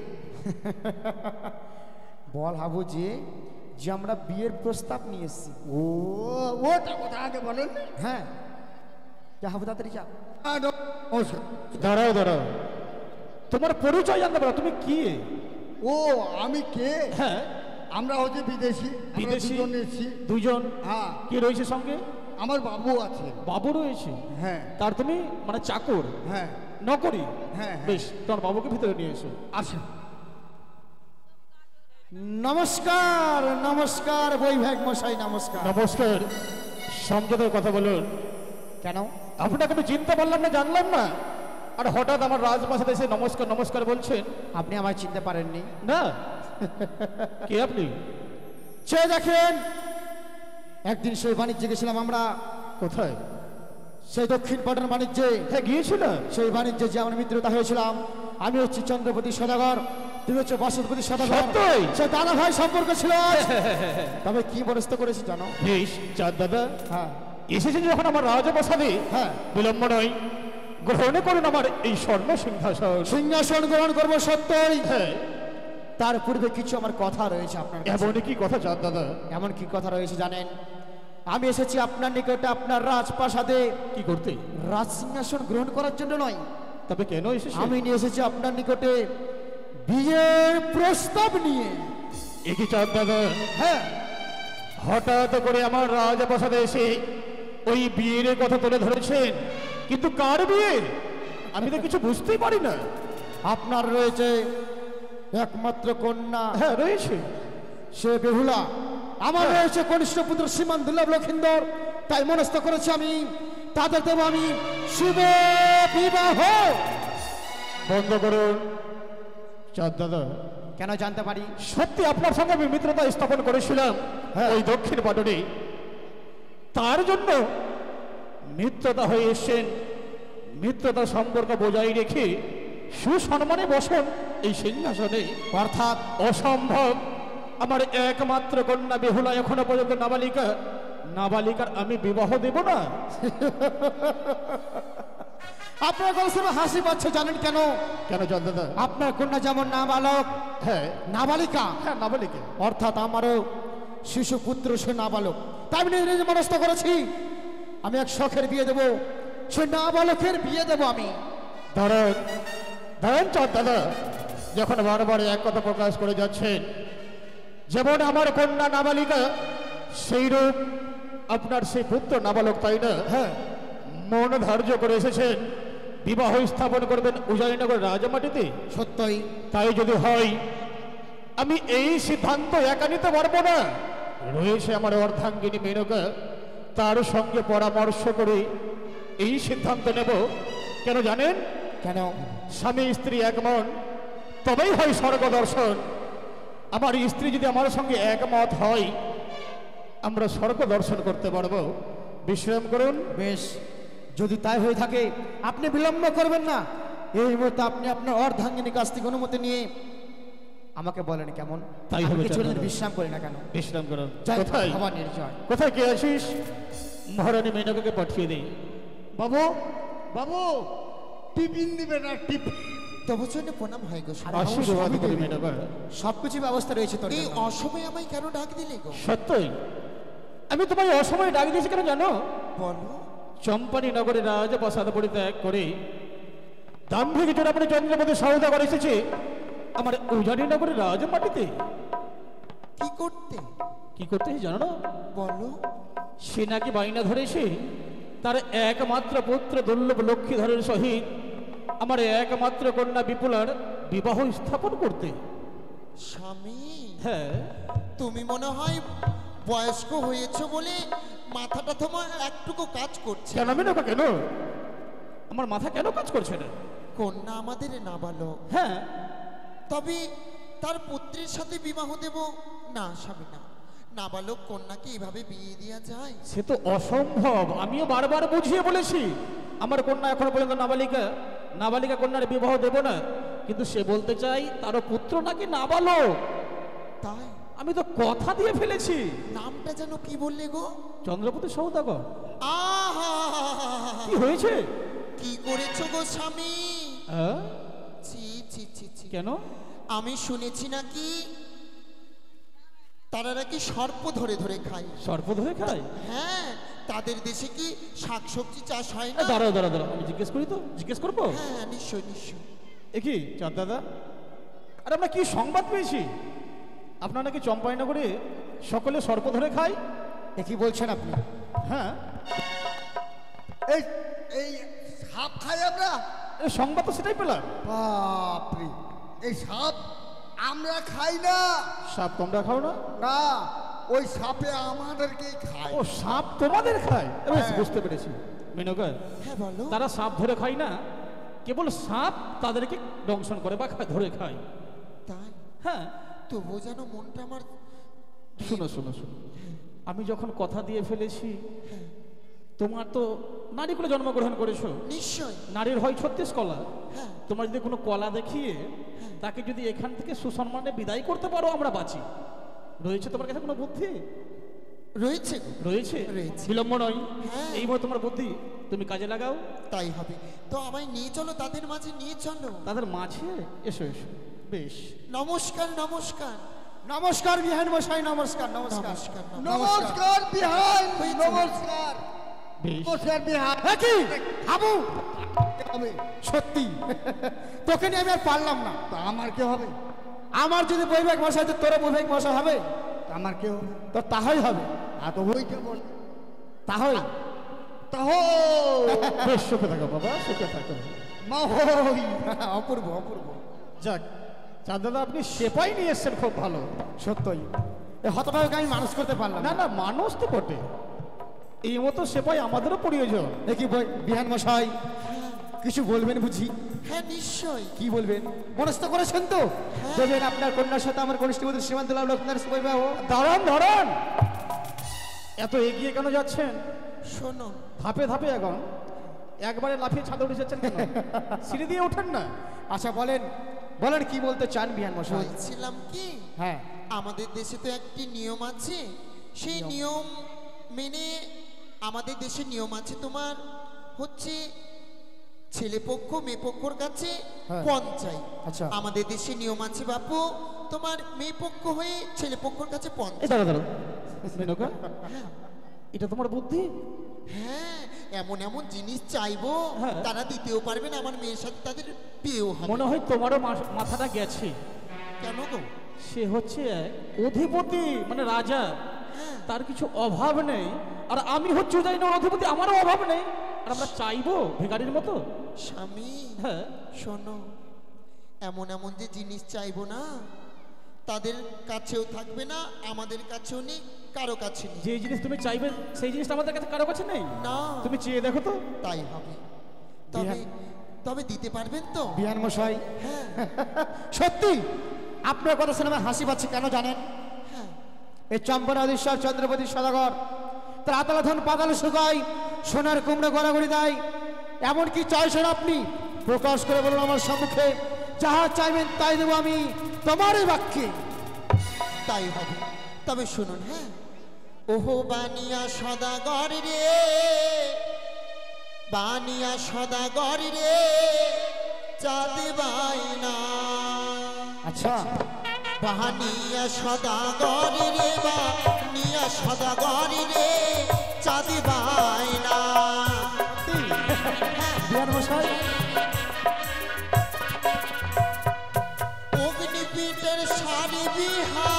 বল হাবু যে যে আমরা বিয়ের প্রস্তাব নিয়ে এসেছি। ও ওটা কথা আগে বলেন। হ্যাঁ, যা হাবু তাড়াতাড়ি যা। দাঁড়াও দাঁড়াও, তোমার পরিচয় জানতে পারো? তুমি কি? ও আমি কে? হ্যাঁ, আমরা হচ্ছে বিদেশি। বিদেশি? দুজন এসেছি। দুজন? হ্যাঁ। কি রয়েছে সঙ্গে? আমার বাবু আছে। বাবু রয়েছে? হ্যাঁ তার তুমি মানে চাকর? হ্যাঁ নকরি? হ্যাঁ। বেশ, তোমার বাবুকে ভিতরে নিয়ে এসো। আচ্ছা নমস্কার নমস্কার বৈভাগ মশাই, নমস্কার। নমস্কার। সমঝোতার কথা বলুন। কেন? আপনাকে আমি চিনতে পারলাম না, জানলাম না, আর হঠাৎ আমার রাজপ্রাসাদে এসে নমস্কার নমস্কার বলছেন? আপনি আমায় চিনতে পারেননি? না। কে আপনি? চেয়ে দেখেন, একদিন সেই বাণিজ্যে গেছিলাম আমরা। কোথায়? সেই দক্ষিণ পাটন বাণিজ্যে। হ্যাঁ গিয়েছিল। সেই বাণিজ্যে যে আমরা মিত্রতা হয়েছিলাম। আমি হচ্ছি চন্দ্রপতি সদাগর, তুমি হচ্ছে বসতপতি সদাগর। সত্যই? সে দাদা ভাই সম্পর্ক ছিল। তবে কি মনস্থ করেছি জানো? বেশ, চাঁদ দাদা হ্যাঁ এসেছেন যখন আমার রাজপ্রাসাদে, হ্যাঁ, বিলম্ব নয়, গ্রহণ করুন আমার এই স্বর্ণ সিংহাসন। সিংহাসন গ্রহণ করবো সত্যই। হ্যাঁ, তার পূর্বে কিছু আমার কথা রয়েছে আপনার কাছে। এমন কি কথা চাঁদ দাদা? এমন কি কথা রয়েছে জানেন? আমি এসেছি আপনার নিকটে, আপনার রাজপ্রাসাদে। কি করতে? রাজ সিংহাসন গ্রহণ করার জন্য নয়। তবে কেন এসেছে? আমি নিয়ে এসেছি আপনার নিকটে বিয়ের প্রস্তাব নিয়ে। এ কি চাঁদ দাদা? হ্যাঁ, হঠাৎ করে আমার রাজপ্রাসাদে এসে ওই বিয়ের কথা তুলে ধরেছেন, কিন্তু কার বিয়ে? আমি তো কিছু বুঝতেই পারি না। আপনার রয়েছে একমাত্র কন্যা। হ্যাঁ রয়েছে। সে বেহুলা। আমার রয়েছে কনিষ্ঠ পুত্র শ্রীমান দুর্লভ লক্ষিন্দর। তাই মনস্থ করেছি আমি তাদের দেব আমি শুভ বিবাহ। বন্ধ করুন চাঁদ দাদা। কেন জানতে পারি? সত্যি আপনার সঙ্গে আমি মিত্রতা স্থাপন করেছিলাম ওই দক্ষিণ পাটনে, তার জন্য মিত্রতা হয়ে এসছেন। মিত্রতা সম্পর্ক বজায় রেখে সুসম্মানে বসুন এই সিংহাসনে। অর্থাৎ অসম্ভব। আমার একমাত্র কন্যা বেহুলা এখনো পর্যন্ত নাবালিকা, নাবালিকার আমি বিবাহ দেব না। আপনার গল্প শুনে হাসি পাচ্ছে জানেন কেন? কেন চাঁদ দাদা? আপনার কন্যা যেমন নাবালক, হ্যাঁ নাবালিকা, হ্যাঁ নাবালিকা, অর্থাৎ আমারও শিশু পুত্র সে নাবালক। তাই আমি নিজে মনস্থ করেছি আমি এক শখের বিয়ে দেব, সে নাবালকের বিয়ে দেব আমি। ধরেন ধরেন চাঁদ দাদা, যখন বারবার এক কথা প্রকাশ করে যাচ্ছেন, যেমন আমার কন্যা নাবালিকা সেইরূপ আপনার সেই পুত্র নাবালক, তাই না? হ্যাঁ, মন ধার্য করে এসেছেন বিবাহ স্থাপন করবেন উদয়নগর রাজমাটিতে। সত্যই। তাই যদি হয়, আমি এই সিদ্ধান্ত একা নিতে পারবো না। রয়েছে আমার অর্ধাঙ্গিনী মেনকা, তার সঙ্গে পরামর্শ করে এই সিদ্ধান্ত নেব। কেন জানেন? কেন? স্বামী স্ত্রী এক মন, তবেই হয় স্বর্গ দর্শন। আমার স্ত্রী যদি আমার সঙ্গে একমত হয়, আমরা স্বর্গ দর্শন করতে পারবো। বিশ্রাম করুন। বেশ, যদি তাই হয়ে থাকে আপনি বিলম্ব করবেন না। এই মুহূর্তে আপনি আপনার অর্ধাঙ্গিনীর কাছ থেকে অনুমতি নিয়ে আমাকে বলেন কেমন? তাই আমি হবে। কিছুদিন বিশ্রাম করি না কেন? বিশ্রাম করুন। জয় কোথায়? ভবানীর জয়। কোথায় কে আছিস? মহারানী মেনকাকে পাঠিয়ে দিই। বাবু বাবু টিফিন দিবে না টিফিন। তবু জন্য প্রণাম হয় গো। আশীর্বাদ করি মেনকা। সবকিছু ব্যবস্থা রয়েছে তোর এই জন্য। অসময়ে আমায় কেন ডাক দিলে গো? সত্যই আমি তোমায় অসময়ে ডাক দিয়েছি কেন জানো? বলো। চম্পানি নগরে রাজ প্রাসাদ পরিত্যাগ করে দাম্ভিক চূড়ামণি চন্দ্রপতি সহদাগর এসেছে আমার উজানি নগরের রাজ মাটিতে। কি করতে? কি করতে জানো না? বলো। সে নাকি বাইনা ধরেছে তার একমাত্র পুত্র দুর্লভ লক্ষ্মীধরের সহিত আমার একমাত্র কন্যা বিপুলার বিবাহ স্থাপন করতে। স্বামী, হ্যাঁ, তুমি মনে হয় বয়স্ক হয়েছো বলে মাথাটা তোমার একটুকু কাজ করছে। কেন মেনকা কেন? আমার মাথা কেন কাজ করছে না? কন্যা আমাদের নাবালক, হ্যাঁ, তবে তার পুত্রের সাথে বিবাহ দেব না স্বামী না। নাবালক কন্যাকে এভাবে বিয়ে দেওয়া যায়? সে তো অসম্ভব। আমিও বারবার বুঝিয়ে বলেছি আমার কন্যা এখনো পর্যন্ত নাবালিকা, নাবালিকা কন্যার বিবাহ দেব না, কিন্তু সে বলতে চাই তারও পুত্র নাকি নাবালক। তাই? আমি তো কথা দিয়ে ফেলেছি। নামটা যেন কি বললে গো? চন্দ্রপতি সৌদাগর। আহা, কি হয়েছে? কি করেছো গো স্বামী? হ্যাঁ? ছি ছি ছি ছি। কেন? আমি শুনেছি নাকি তারা নাকি সর্প ধরে ধরে খায়। সর্প ধরে খায়? হ্যাঁ, তাদের দেশে কি শাকসবজি চাষ হয় না? দাঁড়াও দাঁড়াও দাঁড়াও, আমি জিজ্ঞেস করি তো, জিজ্ঞেস করবো। হ্যাঁ, নিশ্চয় নিশ্চয়। এ কি চাঁদ দাদা, আর আমরা কি সংবাদ পেয়েছি আপনার নাকি চম্পাইনগরে সকলে সর্প ধরে খায়? এ কি বলছেন আপনি? হ্যাঁ, এই এই সাপ খাই আমরা? এই সংবাদ তো সেটাই পেলাম। বাপরে, এই সাপ আমরা খাই না। সাপ তোমরা খাও না? না, ওই সাপে আমাদেরকেই খায়। ও, সাপ তোমাদের খায়? বেশ, হ্যাঁ। বুঝতে পেরেছি মেনকা। হ্যাঁ বলো। তারা সাপ ধরে খায় না, কেবল সাপ তাদেরকে দংশন করে বা ধরে খায়। তাই? হ্যাঁ, তবুও যেন মনটা আমার। শুনো শুনো শুনো, আমি যখন কথা দিয়ে ফেলেছি, তোমার তো নারী কুলে জন্মগ্রহণ করেছো, নিশ্চয়। নারীর হয় 36 কলা। হ্যাঁ। তোমার যদি কোনো কলা দেখিয়ে তাকে যদি এখান থেকে সুসম্মানে বিদায় করতে পারো, আমরা বাঁচি। রয়েছে তোমার কাছে কোনো বুদ্ধি? রয়েছে গো। রয়েছে? রয়েছে। বিলম্ব নয়, হ্যাঁ। এইবার তোমার বুদ্ধি তুমি কাজে লাগাও। তাই হবে তো, আমায় নিয়ে চলো, তাদের মাঝে নিয়ে চলো। তাদের মাঝে এসো এসো। বেশ, নমস্কার নমস্কার। নমস্কার বিহান মশাই, নমস্কার নমস্কার। নমস্কার নমস্কার বিহান, হয়েছে। নমস্কার বেশ। নমস্কার বিহান। এ কি হাবু, হবে সত্যি তোকে নিয়ে আমি আর পারলাম না। তা আমার কে হবে? আমার যদি বৈবেক মশাই তো তোর বৈবেক মশাই হবে, তা আমার কে হবে? তোর তাহাই হবে। আর তো ওইটা বল। তাহলে তাহো বেশ, সুখে থাকো বাবা, সুখে থাকো। মা হই। অপূর্ব অপূর্ব। যাক, চাঁদ দাদা আপনি সেপাই নিয়ে এসছেন, খুব ভালো। সত্যই এ হতভাবে আমি মানুষ করতে পারলাম না না। না, মানুষ তো বটে, এই মতো সেপাই আমাদেরও প্রয়োজন। এ কি বিহান মশাই, কিছু বলবেন বুঝি? হ্যাঁ নিশ্চয়। কি বলবেন? মনস্থ করেছেন তো? দেবেন আপনার কন্যার সাথে আমার কনিষ্ঠ পুত্র সীমান্ত লাভ লক্ষ্মণের বিবাহ। দাঁড়ান দাঁড়ান, এত এগিয়ে কেন যাচ্ছেন? শোনো, ধাপে ধাপে এখন একবারে লাফিয়ে ছাদে উঠে যাচ্ছেন কেন? সিঁড়ি দিয়ে ওঠেন না। আচ্ছা বলেন, বলেন কি বলতে চান বিহান মশাই? বলছিলাম কি, হ্যাঁ, আমাদের দেশে তো একটি নিয়ম আছে। সেই নিয়ম মেনে আমাদের দেশে নিয়ম আছে তোমার হচ্ছে ছেলে পক্ষ মেয়ে পক্ষর কাছে হ্যাঁ। পণ চাই। আচ্ছা। আমাদের দেশে নিয়ম আছে বাপু, তোমার মেয়ে পক্ষ হয়ে ছেলে পক্ষর কাছে পণ এই চাই। দাঁড়া দাঁড়া মেনকা, এটা তোমার বুদ্ধি? হ্যাঁ, এমন এমন জিনিস চাইবো হ্যাঁ। তারা দিতেও পারবে না, আমার মেয়ের সাথে তাদের বিয়েও হবে। মনে হয় তোমারও মাথাটা গেছে। কেন গো? সে হচ্ছে এক অধিপতি, মানে রাজা, হ্যাঁ। তার কিছু অভাব নেই, আর আমি হচ্ছে যাই না অধিপতি, আমারও অভাব নেই, আর আমরা চাইবো ভিখারির মতো? স্বামী হ্যাঁ, শোনো, এমন এমন যে জিনিস চাইবো না তাদের কাছেও থাকবে না, আমাদের কাছেও নেই, কারো কাছে নেই। যে জিনিস তুমি চাইবে সেই জিনিসটা আমাদের কাছে কারো কাছে নেই। না, তুমি চেয়ে দেখো তো। তাই হবে। তবে তবে দিতে পারবেন তো? বিহান মশাই হ্যাঁ সত্যি আপনার কথা শুনে আমার হাসি পাচ্ছে, কেন জানেন? হ্যাঁ। এই চম্পন অধীশ্বর চন্দ্রপতি সদাগর তার আতালা ধন পাতাল শুকায়, সোনার কুমড়ো গড়াগড়ি দেয়, এমন কি চাইছেন আপনি? প্রকাশ করে বলুন আমার সম্মুখে, যাহা চাইবেন তাই দেবো আমি তোমারই বাক্যে। তাই হবে। তবে শুনুন, হ্যাঁ, ওহো বানিয়া সদাগর রে, বানিয়া সদাগর রে চাঁদ বাইনা। আচ্ছা বানিয়া সদাগর রে বানিয়া সদাগর রে চাঁদ বাইনা। বিহান মশাই অগ্নিপীঠের সারি বিহা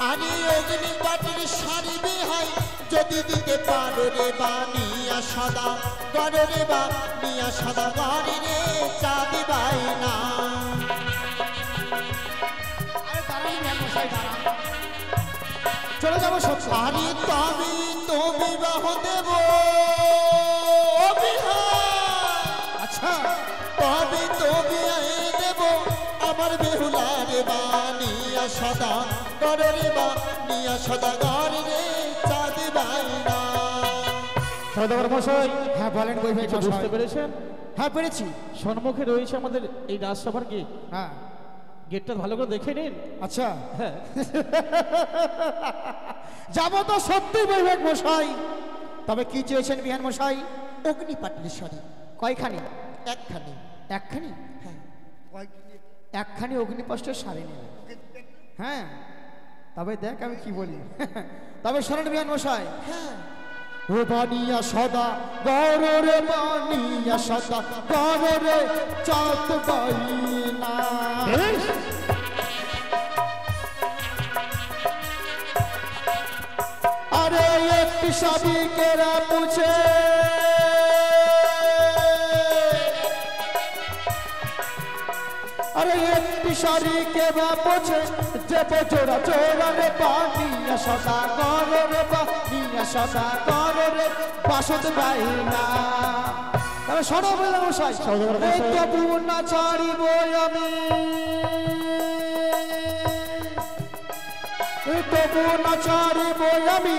আরে অগ্নিপাটের সারি বিহাই যদি দিতে পারো রে বানিয়া সদা গর রে বানিয়া সদা গর রে চাঁদ বাইনা। চলে যাবো সত্য। আরে তবে তো বিবাহ দেব আচ্ছা তবে তো বিয়ে দেব আমার বেহুলার বানিয়া সদা গর রে বানিয়া সদা গর রে চাঁদ বাইনা। সদাগর মশাই, হ্যাঁ বলেন বৈভাগ কিছু বুঝতে পেরেছেন? হ্যাঁ পেরেছি। সম্মুখে রয়েছে আমাদের এই রাজসভার গেট। হ্যাঁ গেটটা ভালো করে দেখে নিন। আচ্ছা হ্যাঁ, যাবো তো সত্যি বৈভাগ মশাই। তবে কি চেয়েছেন বিহান মশাই? অগ্নিপাটের সারি কয়খানি? একখানি। একখানি? হ্যাঁ একখানি অগ্নিপষ্টের শাড়ি নেবে। হ্যাঁ তবে দেখ আমি কি বলি। তবে শরণ বিহান মশাই, হ্যাঁ ও বানিয়া সদা গরে বানিয়া সদা গরে চাঁদ বাইনা। আরে একটি সাবিকেরা পুছে আরে একটি শাড়ি কেবা পোছে দেব জোড়া জোড়া রে বানিয়া সদা গরে বানিয়া সদা গরে বাসত বাইনা। তবে শোনো বলে মশাই, এই তবু না ছাড়িব আমি, এই তবু না ছাড়িব আমি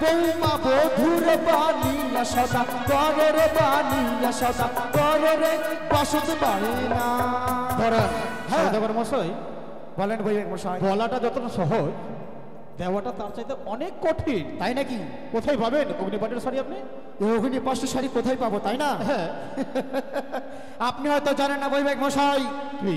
বৌমা বধুর বানিয়া সদা গরে বানিয়া সদা গরে বাসত বাইনা। ধরেন হ্যাঁ। সদাগর মশাই, বলেন বৈভাগ মশাই। বলাটা যতটা সহজ, দেওয়াটা তার চাইতে অনেক কঠিন। তাই নাকি? কোথায় পাবেন অগ্নিপাটের শাড়ি আপনি? ওখানে 500 শাড়ি কোথায় পাবো তাই না? হ্যাঁ, আপনি হয়তো জানেন না বৈভাগ মশাই, কি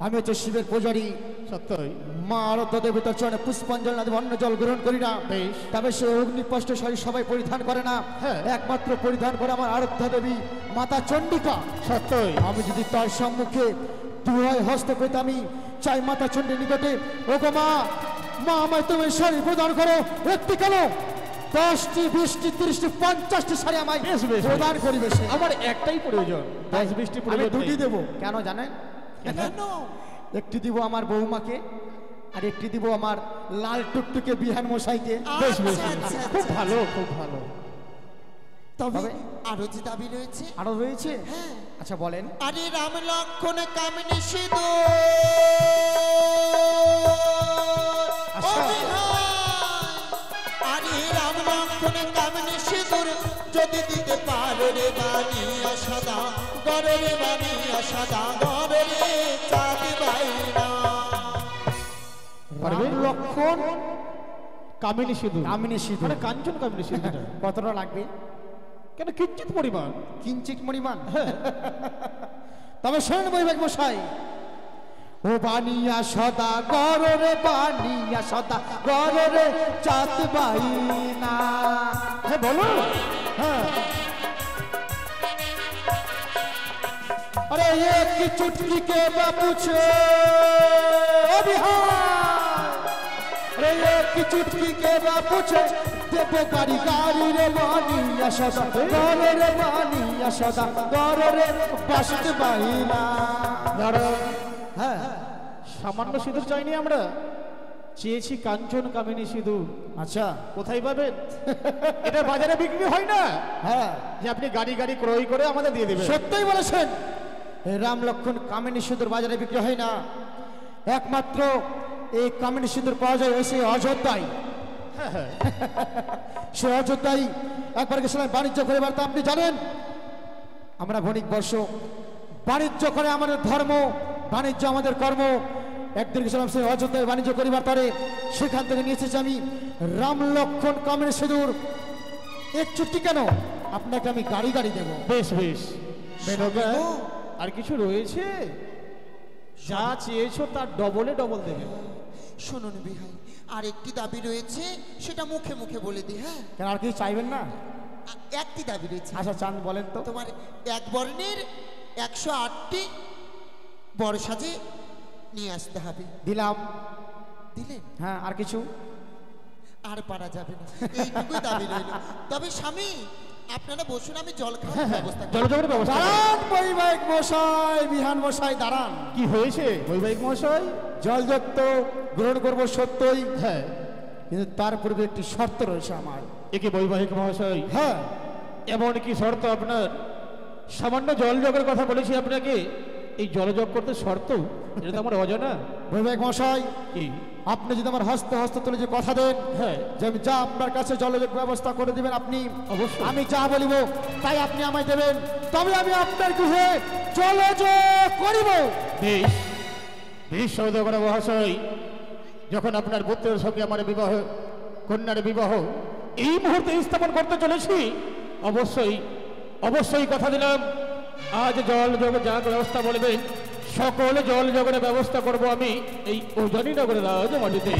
আমি হচ্ছে শিবের পূজারী। সত্যই? মা আরাধ্য দেবতার চরণে পুষ্পাঞ্জল না দেব, অন্য জল গ্রহণ করি না। বেশ। তবে সে অগ্নিপষ্ট শাড়ি সবাই পরিধান করে না। হ্যাঁ। একমাত্র পরিধান করে আমার আরাধ্যা দেবী মাতা চণ্ডিকা। সত্যই? আমি যদি তার সম্মুখে দুহাই হস্ত পেতে আমি চাই মাতা চণ্ডীর নিকটে, ও গো মা, মা আমায় তুমি শাড়ি প্রদান করো। একটি কেন 10টি 20টি 30টি 50টি শাড়ি আমায় বেশ, বেশ, প্রদান করিবে সে। আমার একটাই প্রয়োজন, 10-20টি আমি প্রয়োজন দুটি নেই। দেব। কেন জানেন? কেন? একটি দিব আমার বৌমাকে, আর একটি দিব আমার লাল টুকটুকে বিহান মশাইকে। বেশ বেশ, আচ্ছা, আচ্ছা, খুব আচ্ছা। ভালো, খুব ভালো। তবে তবে? আরো যে দাবি রয়েছে। আরো রয়েছে? হ্যাঁ। আচ্ছা বলেন। আরে রাম লক্ষণ কামিনী সিধু আচ্ছা। আরে রাম লক্ষণ কামিনী সিঁদুর যদি দিতে পারো রে বানিয়া সদা গরে রে বানিয়া সদা গরে রে চাঁদ বাইনা। পারবে? রাম লক্ষণ কামিনী সিঁদুর, কামিনী সিঁদুর। মানে কাঞ্চন কামিনী সিঁদুর। কতটা লাগবে? কেন কিঞ্চিত পরিমাণ? কিঞ্চিত পরিমাণ? হ্যাঁ। তবে শোনেন বৈভাগ মশাই, ও বানিয়া সদা গরে বানিয়া সদা গরে চাঁদ বাইনা। হ্যাঁ বলো। হ্যাঁ। अरे एक चुटकी के बापूछे अरे एक चुटकी के बापूछे देवो गाड़ी गाड़ी रे बानिया सदा गरे रे बानिया सदा गरे रे बासत बाहिना। হ্যাঁ, সামান্য সিঁদুর চাইনি আমরা, চেয়েছি কাঞ্চন কামিনী সিঁদুর। আচ্ছা কোথায় পাবেন? এটা বাজারে বিক্রি হয় না, হ্যাঁ যে আপনি গাড়ি গাড়ি ক্রয় করে আমাদের দিয়ে দেবেন। সত্যই বলেছেন। এই রাম লক্ষণ কামিনী সিঁদুর বাজারে বিক্রি হয় না, একমাত্র এই কামিনী সিঁদুর পাওয়া যায় ওই সেই অযোধ্যায়। সে অযোধ্যায় একবার গেছিলাম বাণিজ্য করে, তা আপনি জানেন আমরা বণিক বর্ষ, বাণিজ্য করে আমাদের ধর্ম, বাণিজ্য আমাদের কর্ম। একদিন গেছিলাম সেই অযোধ্যায় বাণিজ্য করিবার পরে সেখান থেকে নিয়ে এসেছি আমি রাম লক্ষণ কামের সিঁদুর। এক চুটকি কেন, আপনাকে আমি গাড়ি গাড়ি দেবো। বেশ বেশ মেনকা, আর কিছু রয়েছে? যা চেয়েছো তার ডবলে ডবল দেবে। শুনুন বিহাই, আর একটি দাবি রয়েছে, সেটা মুখে মুখে বলে দি। হ্যাঁ, কেন আর কিছু চাইবেন না? একটি দাবি রয়েছে। আচ্ছা চান বলেন তো। তোমার এক বর্ণের 108টি বড় সাজে নিয়ে আসতে হবে। দিলাম। দিলেন? হ্যাঁ, আর কিছু? আর পারা যাবে না, এইটুকুই দাবি রইল। তবে স্বামী, আপনারা বসুন, আমি জল খাওয়ার ব্যবস্থা করি। জলযোগের ব্যবস্থা করো। দাঁড়ান বৈবাহিক মশাই, বিহান মশাই দাঁড়ান। কি হয়েছে বৈবাহিক মহাশয়? জলযোগ তো গ্রহণ করবো সত্যই, হ্যাঁ, কিন্তু তার পূর্বে একটি শর্ত রয়েছে আমার। একে বৈবাহিক মহাশয়, হ্যাঁ, এমন কি শর্ত আপনার? সামান্য জলযোগের কথা বলেছি আপনাকে, এই জলযোগ করতে শর্ত? এটা তো আমার অজানা। বৈবাহিক মশাই, কি? আপনি যদি আমার হস্তে হস্ত তুলে যে কথা দেন, হ্যাঁ, যে আমি যা আপনার কাছে জলযোগ ব্যবস্থা করে দিবেন আপনি, অবশ্যই। আমি যা বলিব তাই আপনি আমায় দেবেন, তবে আমি আপনার গৃহে জলযোগ করিব। বেশ বেশ সৌদাগর মহাশয়, যখন আপনার পুত্রের সঙ্গে আমার বিবাহ, কন্যার বিবাহ এই মুহূর্তে স্থাপন করতে চলেছি, অবশ্যই অবশ্যই কথা দিলাম, আজ জলযোগ যা ব্যবস্থা বলবেন সকল জলযোগের ব্যবস্থা করব আমি এই উজানিনগরের রাজমাটিতে।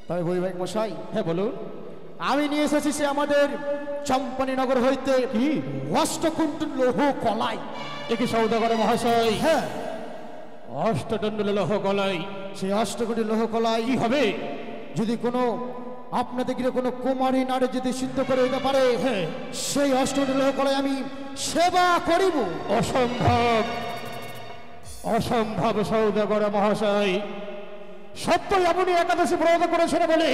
তবে বৈবাহিক মশাই, হ্যাঁ বলুন। আমি নিয়ে এসেছি সে আমাদের চম্পানীনগর হইতে কি? অষ্টকুণ্টল লৌহ কলাই। একে সৌদাগর মহাশয়, হ্যাঁ, অষ্টদণ্ড লৌহ কলাই। সেই অষ্টকুটি লৌহ কলাই কি হবে? যদি কোনো আপনাদের গৃহে কোনো কুমারী নারী যদি সিদ্ধ করে দিতে পারে, হ্যাঁ, সেই অষ্টকুটি লৌহ কলাই আমি সেবা করিব। অসম্ভব অসম্ভব সৌদাগর মহাশয়, সত্যই আপনি একাদশী ব্রত করেছেন বলে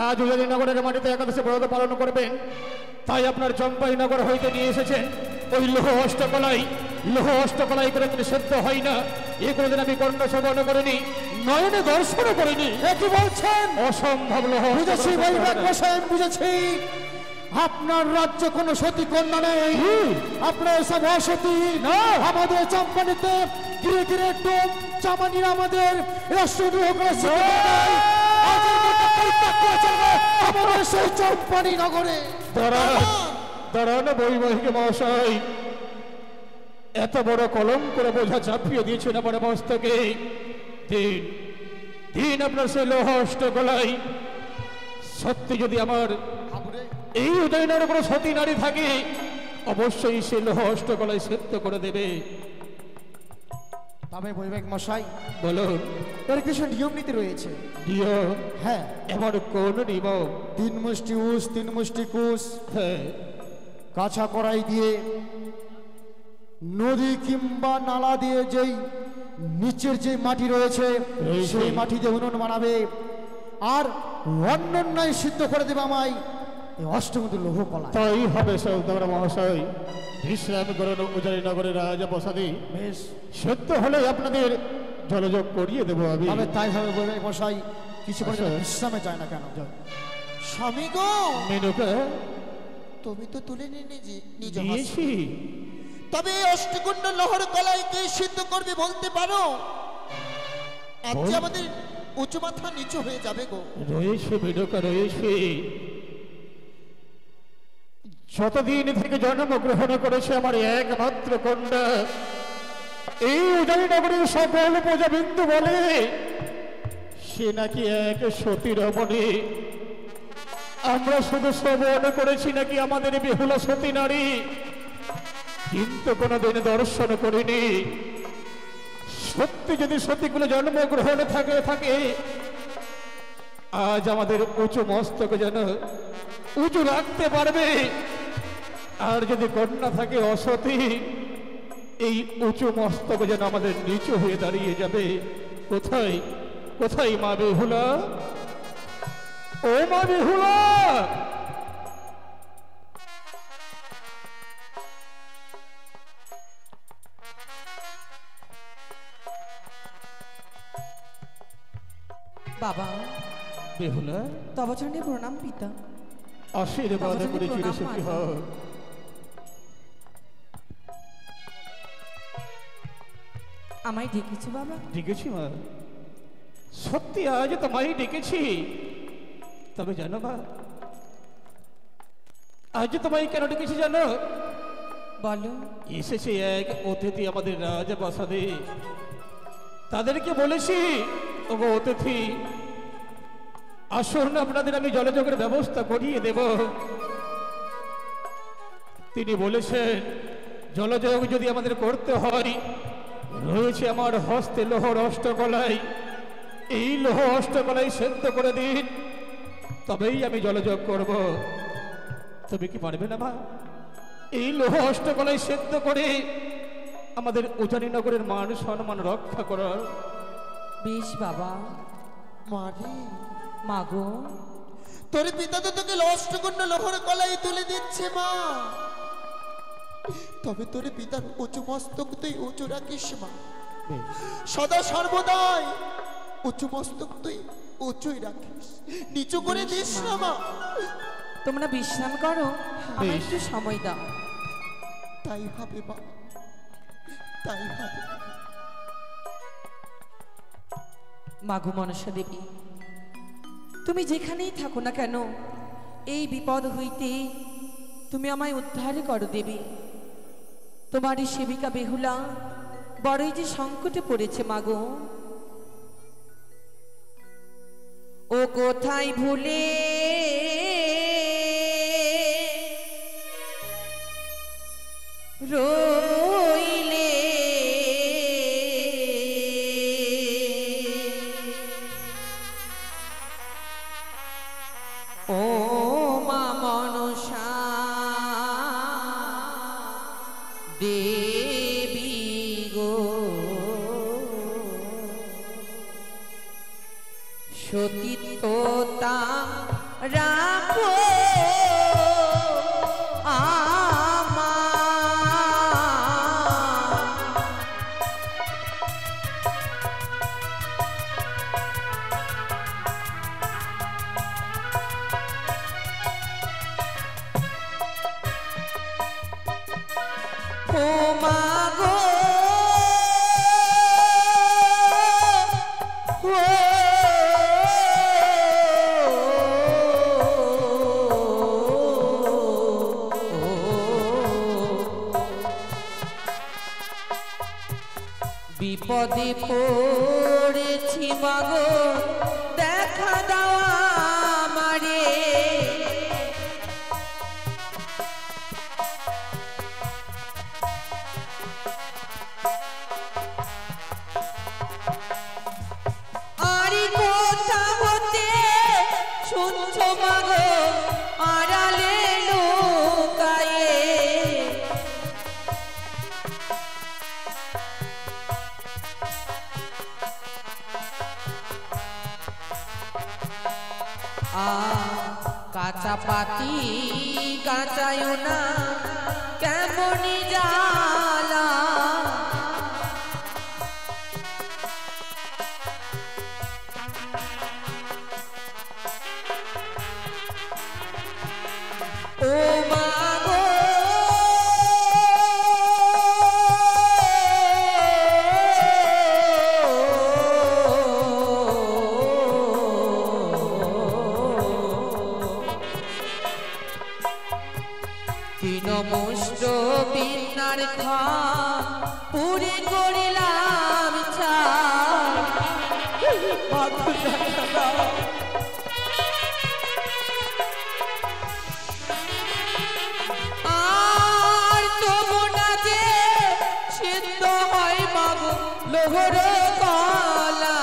আজ উজানিনগরের মাটিতে একাদশী ব্রত পালন করবেন, তাই আপনার চম্পাইনগর হইতে নিয়ে এসেছেন ওই লৌহ অষ্টকলাই। লৌহ অষ্টকলাই করে যদি সেদ্ধ হয় না, এ কোনোদিন আমি কর্ণ শ্রবণ করিনি, নয়নে দর্শনও করিনি। কি বলছেন? অসম্ভব লৌহ বুঝেছি বৈবাহিক মশাই, আমি বুঝেছি। আপনার রাজ্যে কোনো সতী কন্যা নেই, আপনার সব অসতী না। আমাদের চম্পানিতে গিরে গিরে ডোম চামানিরা আমাদের রাষ্ট্রদ্রোহ করেছে, আমাদের সেই চম্পানি নগরে। দাঁড়ান বৈবাহিক মহাশয়, এত বড় কলম করে বোঝা চাপিয়ে দিয়েছেন আমার মস্তকে। দিন দিন আপনার সেই লৌহ অষ্টকলাই। সত্যি যদি আমার এই উদয়নের কোনো সতী নারী থাকে, অবশ্যই সে লৌহ অষ্টকলাই সেদ্ধ করে দেবে। তবে বৈবাহিক মশাই, বলুন। এর কিছু নিয়ম নীতি রয়েছে। নিয়ম? হ্যাঁ, এমন কোন নিয়ম? 3 মুষ্টি উস 3 মুষ্টি কুশ হ্যাঁ, কাঁচা কড়াই দিয়ে নদী কিংবা নালা দিয়ে যেই নিচের যে মাটি রয়েছে সেই মাটি দিয়ে উনুন বানাবে, আর অন্যান্য সিদ্ধ করে দেবে আমায় এই অষ্টমী লৌহ কলা। তাই হবে সৌদাগর মহাশয়। বিশ্রাম করুন উজানিনগরের রাজপ্রাসাদে। বেশ, সত্য হলে আপনাদের জলযোগ করিয়ে দেবো আমি। তবে তাই হবে বৈবাহিক মশাই, কিছু করে আচ্ছা। বিশ্রামে যায় না কেন? স্বামী গো, মেনকা তুমি তো তুলে নিয়ে নিজ দিয়েছি। তবে অষ্টকুণ্ড লহর কলাইকে সিদ্ধ করবে বলতে পারো? আজকে আমাদের উঁচু মাথা নিচু হয়ে যাবে গো। রয়েছে মেনকা, রয়েছে। যতদিন থেকে জন্মগ্রহণ করেছে আমার একমাত্র কন্যা, এই উজানিনগরের সকল প্রজাবিন্দু বলে সে নাকি এক সতী রমণী। আমরা শুধু শ্রবণ করেছি নাকি আমাদের বেহুলা সতী নারী, কিন্তু কোনোদিন দর্শন করিনি। সত্যি যদি সতীগুলো জন্মগ্রহণ থাকে আজ আমাদের উঁচু মস্তকে যেন উঁচু রাখতে পারবে, আর যদি কন্যা থাকে অসতী, এই উঁচু মস্তকে যেন আমাদের নিচু হয়ে দাঁড়িয়ে যাবে। কোথায় কোথায় মা বেহুলা? ও মা বেহুলা! বাবা, বেহুলা, তব চরণে প্রণাম পিতা। আশীর্বাদ করে চির সুখী হও। আমায় ডেকেছো বাবা? ডেকেছি মা, সত্যি আজ তোমায় ডেকেছি। তবে জানো মা, আজ তোমায় কেন ডেকেছি জানো? বলো। এসেছে এক অতিথি আমাদের রাজপ্রাসাদে। তাদেরকে বলেছি, ওগো অতিথি, আসুন আপনাদের আমি জলযোগের ব্যবস্থা করিয়ে দেব। তিনি বলেছেন জলযোগ যদি আমাদের করতে হয়, রয়েছে আমার হস্তে লোহর অষ্টকলাই, এই লোহ অষ্টকলাই সেদ্ধ করে দিন, তবেই আমি জলযোগ করব। তবে কি পারবে না মা এই লোহ অষ্টকলাই সেদ্ধ করে আমাদের উজানিনগরের মান সম্মান রক্ষা করার? বেশ বাবা। মারে, মাগো, তোর পিতা তো তোকে অষ্টকূর্ণ লোহর কলাই তুলে দিচ্ছে মা। তবে তোর পিতার উঁচু মস্তক তুই উঁচু রাখিস মা, সদা সর্বদাই উঁচু মস্তক তুই উঁচুই রাখিস, নিচু করে দিস না মা। তোমরা বিশ্রাম করো, আমায় একটু সময় দাও। তাই হবে মা, তাই হবে। মাগো মনসা দেবী, তুমি যেখানেই থাকো না কেন, এই বিপদ হইতে তুমি আমায় উদ্ধার করো দেবী। তোমার এই সেবিকা বেহুলা বড়ই যে সংকটে পড়েছে মাগো। ও কোথায় ভুলে রইলে ও মা মনসা দেবী গো, সতীত্বতা রাখো বিপদে পড়েছি মাগো, দেখা দাও আমারে। আরে কোথা হতে শুনছো মাগো আড়ালে লুকায়ে, কাঁচা পাতি কাঁচায় না কেমনি জ্বালা, ও মা গো তৃণমুষ্ট বিন্যার খা পুরি করিলাম ছা, আর তবু না যে সিদ্ধ হয় মাগো লোহর কলা,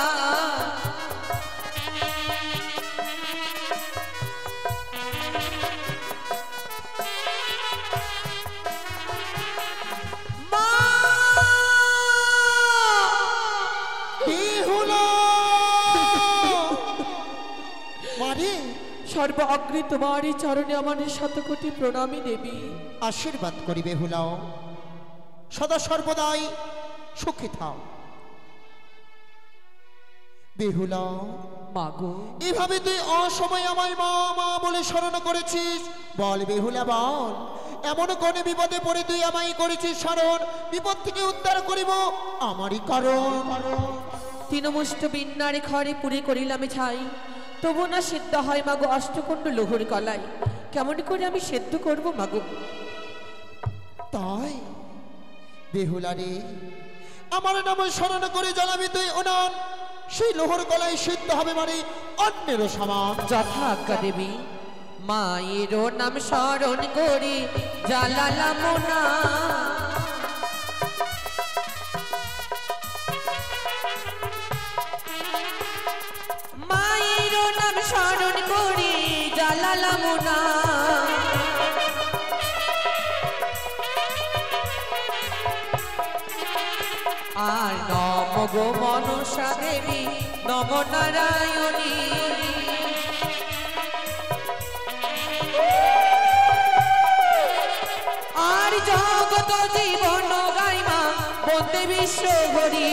সর্ব অগ্রে তোমারই চরণে আমার শতকোটি প্রণামী দেবী। আশীর্বাদ করি বেহুলাও, সদা সর্বদাই সুখী থাও। বেহুলা মাগো, এভাবে তুই অসময় আমায় মা মা বলে স্মরণ করেছিস, বল বেহুলা বল এমন কোন বিপদে পড়ে তুই আমায় করেছিস স্মরণ, বিপদ থেকে উদ্ধার করিব আমারই কারণ। তৃণমুষ্ট বিন্যারে ঘরে পুরে করিলাম ছাই, তবু না সেদ্ধ হয় মাগো অষ্টকুণ্ড লোহর কলাই। কেমন করে আমি সেদ্ধ করবো মাগো? তাই বেহুলা রে, আমার নাম স্মরণ করে জ্বালাবি তুই উনান, সেই লোহর গলায় সিদ্ধ হবে মানে অন্যেরও সমান। যথা আজ্ঞা দেবী। মায়েরও নাম স্মরণ করে জ্বালালাম না, মায়েরও নাম স্মরণ করে জ্বালালাম না। আর নম গো মনসা দেবী নম নারায়ণী, আর জগত জীবন গাইমা বন্দে বিশ্ব হরি।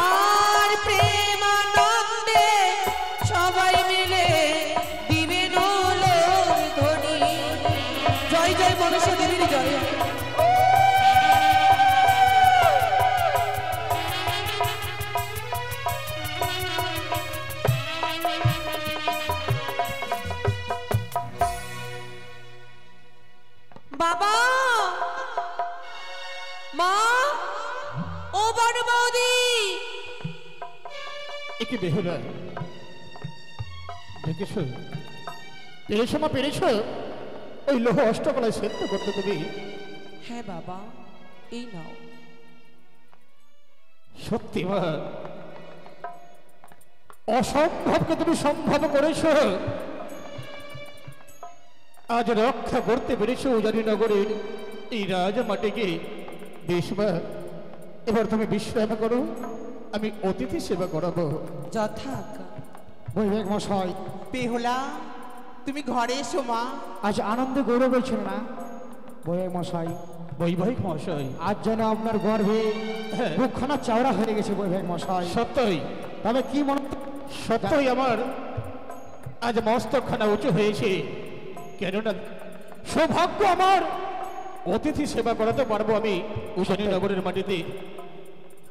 আর প্রেমানন্দে সবাই মিলে দিবেন ধ্বনি। জয় জয় মনসা দেবীর জয়। বাবা, মা, ও বড় বৌদি। একে বেহুলা দেখেছো, পেরেছো মা পেরেছো ওই লোহ অষ্টকলায় সেদ্ধ করতে তুমি? হ্যাঁ বাবা, এই নাও। সত্যি মা, অসম্ভবকে তুমি সম্ভব করেছো। আজ রক্ষা করতে পেরেছো উজানি নগরের এই রাজা মাটিকে। বেশ মা, এবার তুমি বিশ্রাম করো, আমি অতিথি সেবা করাবো। যথা আজ্ঞা। বৈবেক মশাই, বেহুলা তুমি ঘরে এসো মা। আজ আনন্দে গৌরব হয়েছিল না বৈবেক মশাই? বৈবাহিক মহাশয়, আজ যেন আপনার গর্ভে হ্যাঁ। বুকখানা চাওড়া হয়ে গেছে বৈবেক মশাই। সত্যই তবে কি মনে সত্যই আমার আজ মস্তকখানা উঁচু হয়েছে, কেননা সৌভাগ্য আমার অতিথি সেবা করাতে পারবো আমি উজানি নগরের মাটিতে।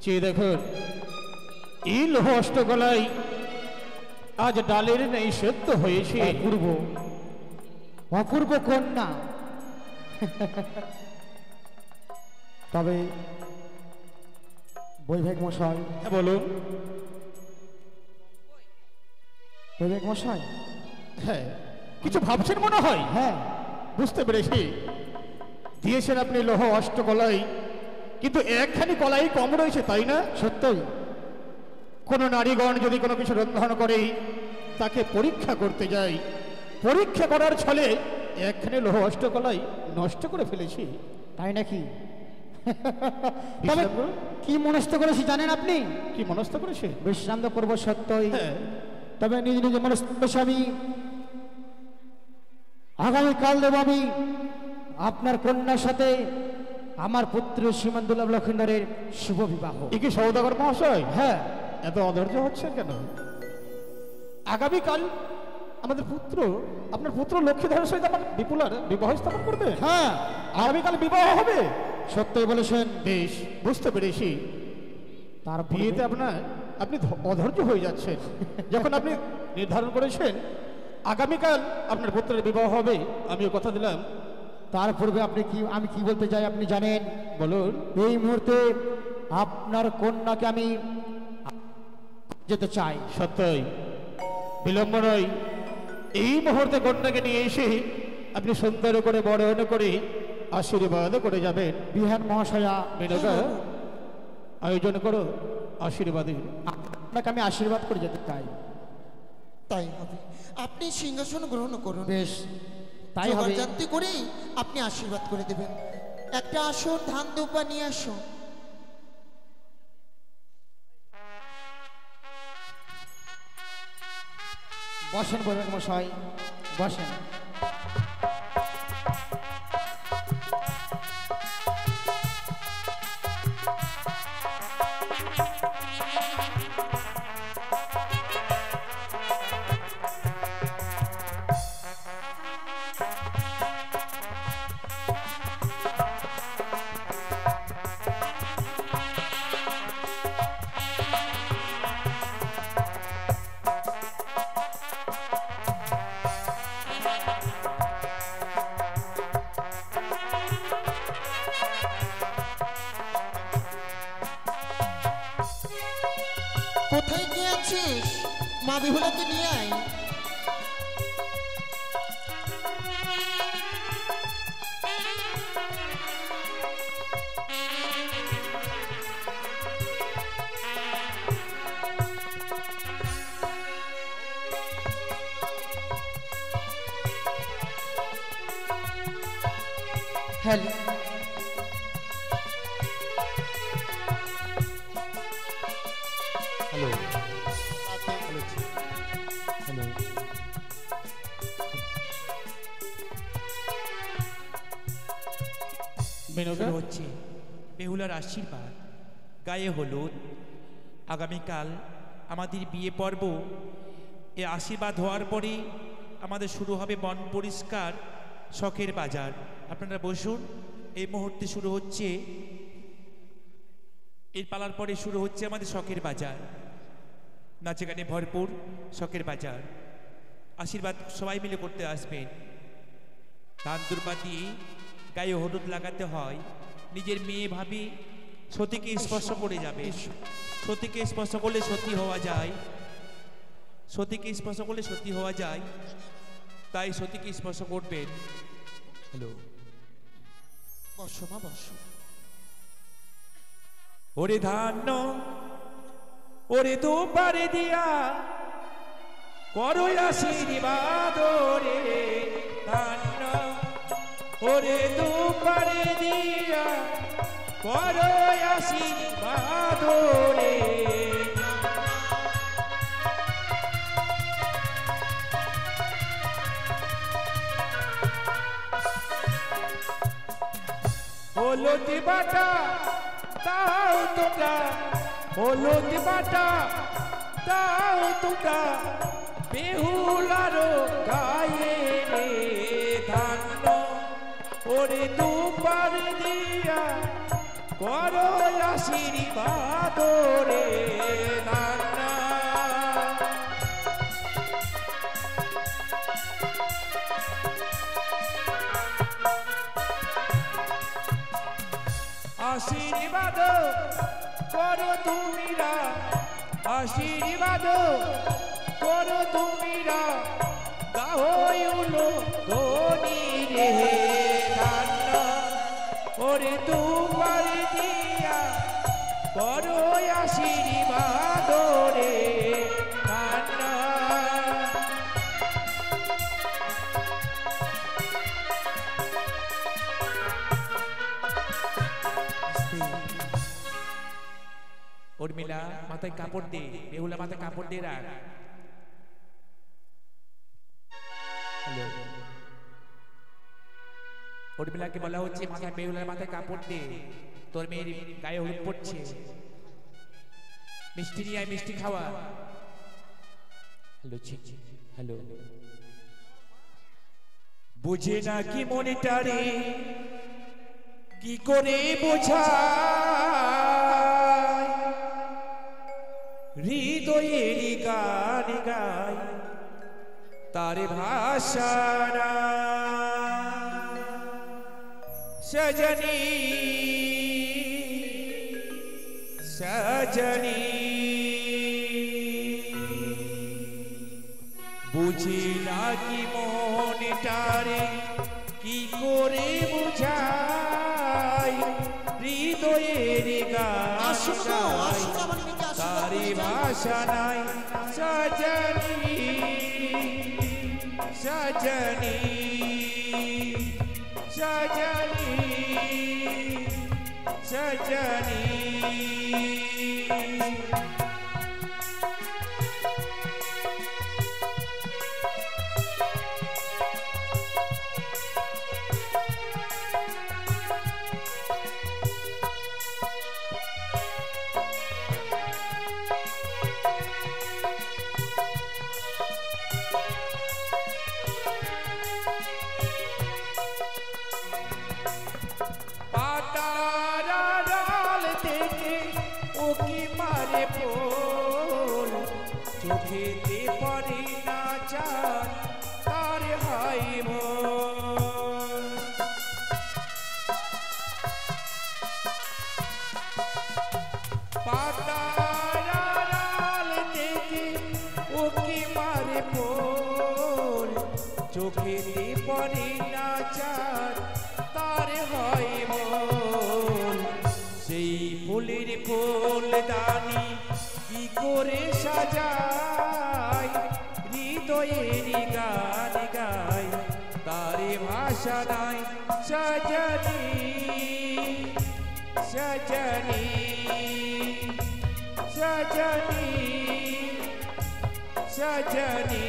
চেয়ে দেখুন, এই লোহ অষ্টকলাই আজ ডালের নেই সেদ্ধ হয়েছে। অপূর্ব অপূর্ব কন্যা। তবে বৈবেক মশাই, হ্যাঁ বলুন। বৈবেক মশাই, হ্যাঁ, কিছু ভাবছেন মনে হয়। হ্যাঁ বুঝতে পেরেছি, দিয়েছেন আপনি লোহ অষ্টকলাই, কিন্তু একখানি কলাই কম রয়েছে, তাই না? সত্যই কোনো নারীগণ যদি কোনো কিছু রন্ধন করে তাকে পরীক্ষা করতে যায়, পরীক্ষা করার ছলে একখানি লোহ অষ্টকলাই নষ্ট করে ফেলেছি। তাই নাকি? তবে বিশ্রাম করুন। কি মনস্থ করেছি জানেন আপনি? কি মনস্থ করেছে? বিশ্রাম তো করবো সত্যই, হ্যাঁ, তবে নিজ নিজ মনস্থ করেছি আমি আগামীকাল দেব আমি আপনার কন্যার সাথে আমার পুত্র সীমান্দুল্লাহ লক্ষিন্দরের শুভ বিবাহ। এ কি সৌদাগর মহাশয়? হ্যাঁ, এত অধৈর্য হচ্ছে কেন? আগামীকাল আমাদের পুত্র, আপনার পুত্র লক্ষ্মীধরের সহিত আমার বিপুলার বিবাহ স্থাপন করবে। হ্যাঁ, আগামীকাল বিবাহ হবে। সত্যই বলেছেন। বেশ, বুঝতে পেরেছি। তার বিয়েতে আপনি অধৈর্য হয়ে যাচ্ছেন। যখন আপনি নির্ধারণ করেছেন আগামীকাল আপনার পুত্রের বিবাহ হবে, আমিও কথা দিলাম। তার পূর্বে আমি কি বলতে চাই আপনি জানেন? বলুন। এই মুহূর্তে আপনার কন্যাকে আমি যেতে চাই। সত্যই বিলম্ব নয়, এই মুহূর্তে কন্যাকে নিয়ে এসে আপনি সুন্দর করে বরণ করে আশীর্বাদ করে যাবেন। বিহান মহাশয়া, মেনকা আয়োজন করো আশীর্বাদের। আপনাকে আমি আশীর্বাদ করে যেতে চাই। তাই হবে, আপনি সিংহাসন গ্রহণ করুন। বেশ, তাই হবে। জবরদস্তি করে আপনি আশীর্বাদ করে দেবেন। একটা আসন ধান দুব্বা নিয়ে আসো। বসেন বৈবেক মশাই, বসেন। এসেছিস মা বিহুলাকে নিয়ে আয়। হ্যালো, হ্যালো হ্যালো, মেনকা শুরু হচ্ছে বেহুলার আশীর্বাদ, গায়ে হলুদ। আগামীকাল আমাদের বিয়ে পর্ব। এ আশীর্বাদ হওয়ার পরে আমাদের শুরু হবে বন পরিষ্কার, শখের বাজার। আপনারা বসুন। এই মুহূর্তে শুরু হচ্ছে, এর পালার পরে শুরু হচ্ছে আমাদের শখের বাজার, নাচে গানে ভরপুর শখের বাজার। আশীর্বাদ সবাই মিলে করতে আসবেন। ধান দুর্বা দিয়ে গায়ে হলুদ লাগাতে হয়। নিজের মেয়ে ভাবি সতীকে স্পর্শ করে যাবে। সতীকে স্পর্শ করলে সতী হওয়া যায়, সতীকে স্পর্শ করলে সতী হওয়া যায়। তাই সতীকে স্পর্শ করবেন। হ্যালো, বসো মা বসো। ওরে ধান্য ওরে তো পারে দিয়া করো আশীর্বাদ রে ধান্য, ওরে তো পারে দিয়া করো আশীর্বাদ রে। হলুদ বাটা দাও তোমরা, হলুদ বাটা দাও তোমরা বেহুলারো গায়ে রে ধান্য, ওরে দুবার দিয়া করো আশীর্বাদ রে ধান্য। আশীর্বাদ করো তুমিরা, আশীর্বাদ করো তুমিরা, গাহইলো ধনী রে ধান্য, ওরে দুবার দিয়া করো আশীর্বাদ রে ধান্য। উর্মিলা মাথায় কাপড় দে, বেহুলা মাথায় কাপড় দে রাখ। হ্যালো, উর্মিলাকে বলা হচ্ছে মাথায়, বেহুলার মাথায় কাপড় দে, তোর মেয়ের গায়ে হলুদ পড়ছে। মিষ্টি নিয়ে আয়, মিষ্টি খাওয়া। হ্যালো হ্যালো, বুঝে না কি মনেটারে কি করে বোঝা, হৃদয়ের গান গায় তার ভাষা না। সজনী সজনী বুঝি না কি মনটারে কি করে বুঝাই, হৃদয়ের গান গায় তারি ভাষা নাই। সজনী সজনী সজনী সজনী। চোখেতে পড়ে না চাঁদ তার হাই মন, পাতার আড়াল থেকে চোখেতে পড়ে না চাঁদ তার হয় মন সেই ফুলের ফুলদানি কি করে সাজায় হৃদয়ের গান গায় তারে ভাষা নাই সজনী সজনী সজনী সজনী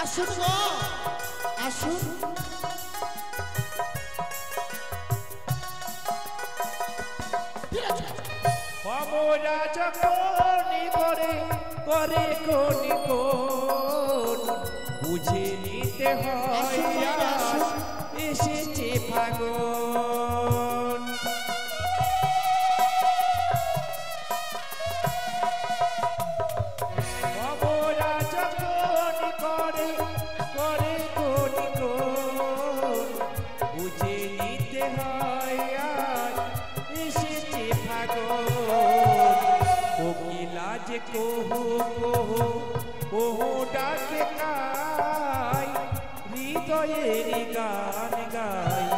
আসুন গো আসুন আমরা যখন করে করে কোন কোন বুঝে নিতে হয় আজ এসেছে ফাগুন আমরা যখন করে করে কোন কোন বুঝে নিতে হয় আজ এসেছে ফাগুন কোকিলা যে কোহো কোহো কোহো ডাকে গায় হৃদয়ের গান গায়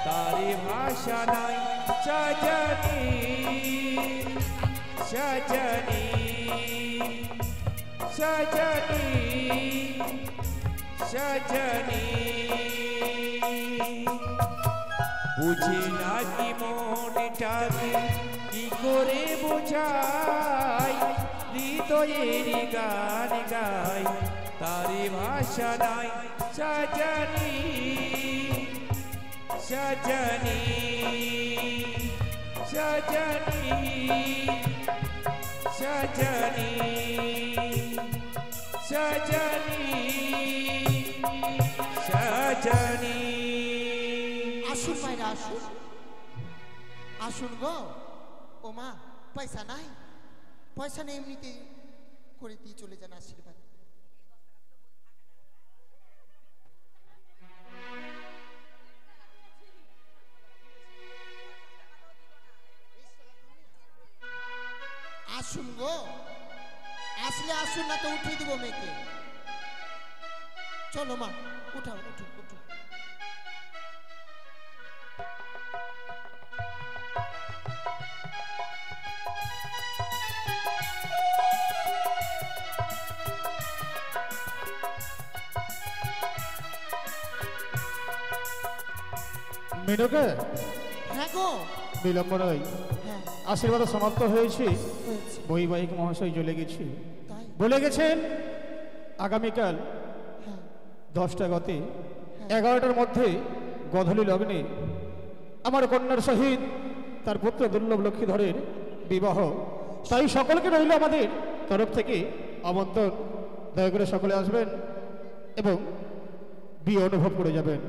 তারে ভাষা নাই সজনী সজনী সজনী সজনী বুঝে না কি মনটাকে কি করে বোঝাই হৃদয়ের গান গায় তারে ভাষা নাই সজনী সজনী সজনী সজনী সজনী সজনী আসুন মায়েরা আসুন আসুন গো ও মা পয়সা নাই পয়সা নেই এমনিতে করে দিয়ে চলে যান আশীর্বাদ আসুন গো আসলে আসুন না তো উঠিয়ে দিব মেয়েকে চলো মা উঠাও উঠো উঠো মেনুকে হ্যাঁ গো বিলম্ব নয় হ্যাঁ আশীর্বাদ সমাপ্ত হয়েছে হয়েছে বৈবাহিক মহাশয় চলে গেছে তাই বলে গেছেন আগামীকাল হ্যাঁ 10টা গতে 11টার মধ্যে গধূলি লগ্নে আমার কন্যার সহিত তার পুত্র দুর্লভ লক্ষ্মীধরের বিবাহ তাই সকলকে রইল আমাদের তরফ থেকে আমন্ত্রণ দয়া করে সকলে আসবেন এবং বিয়ে অনুভব করে যাবেন।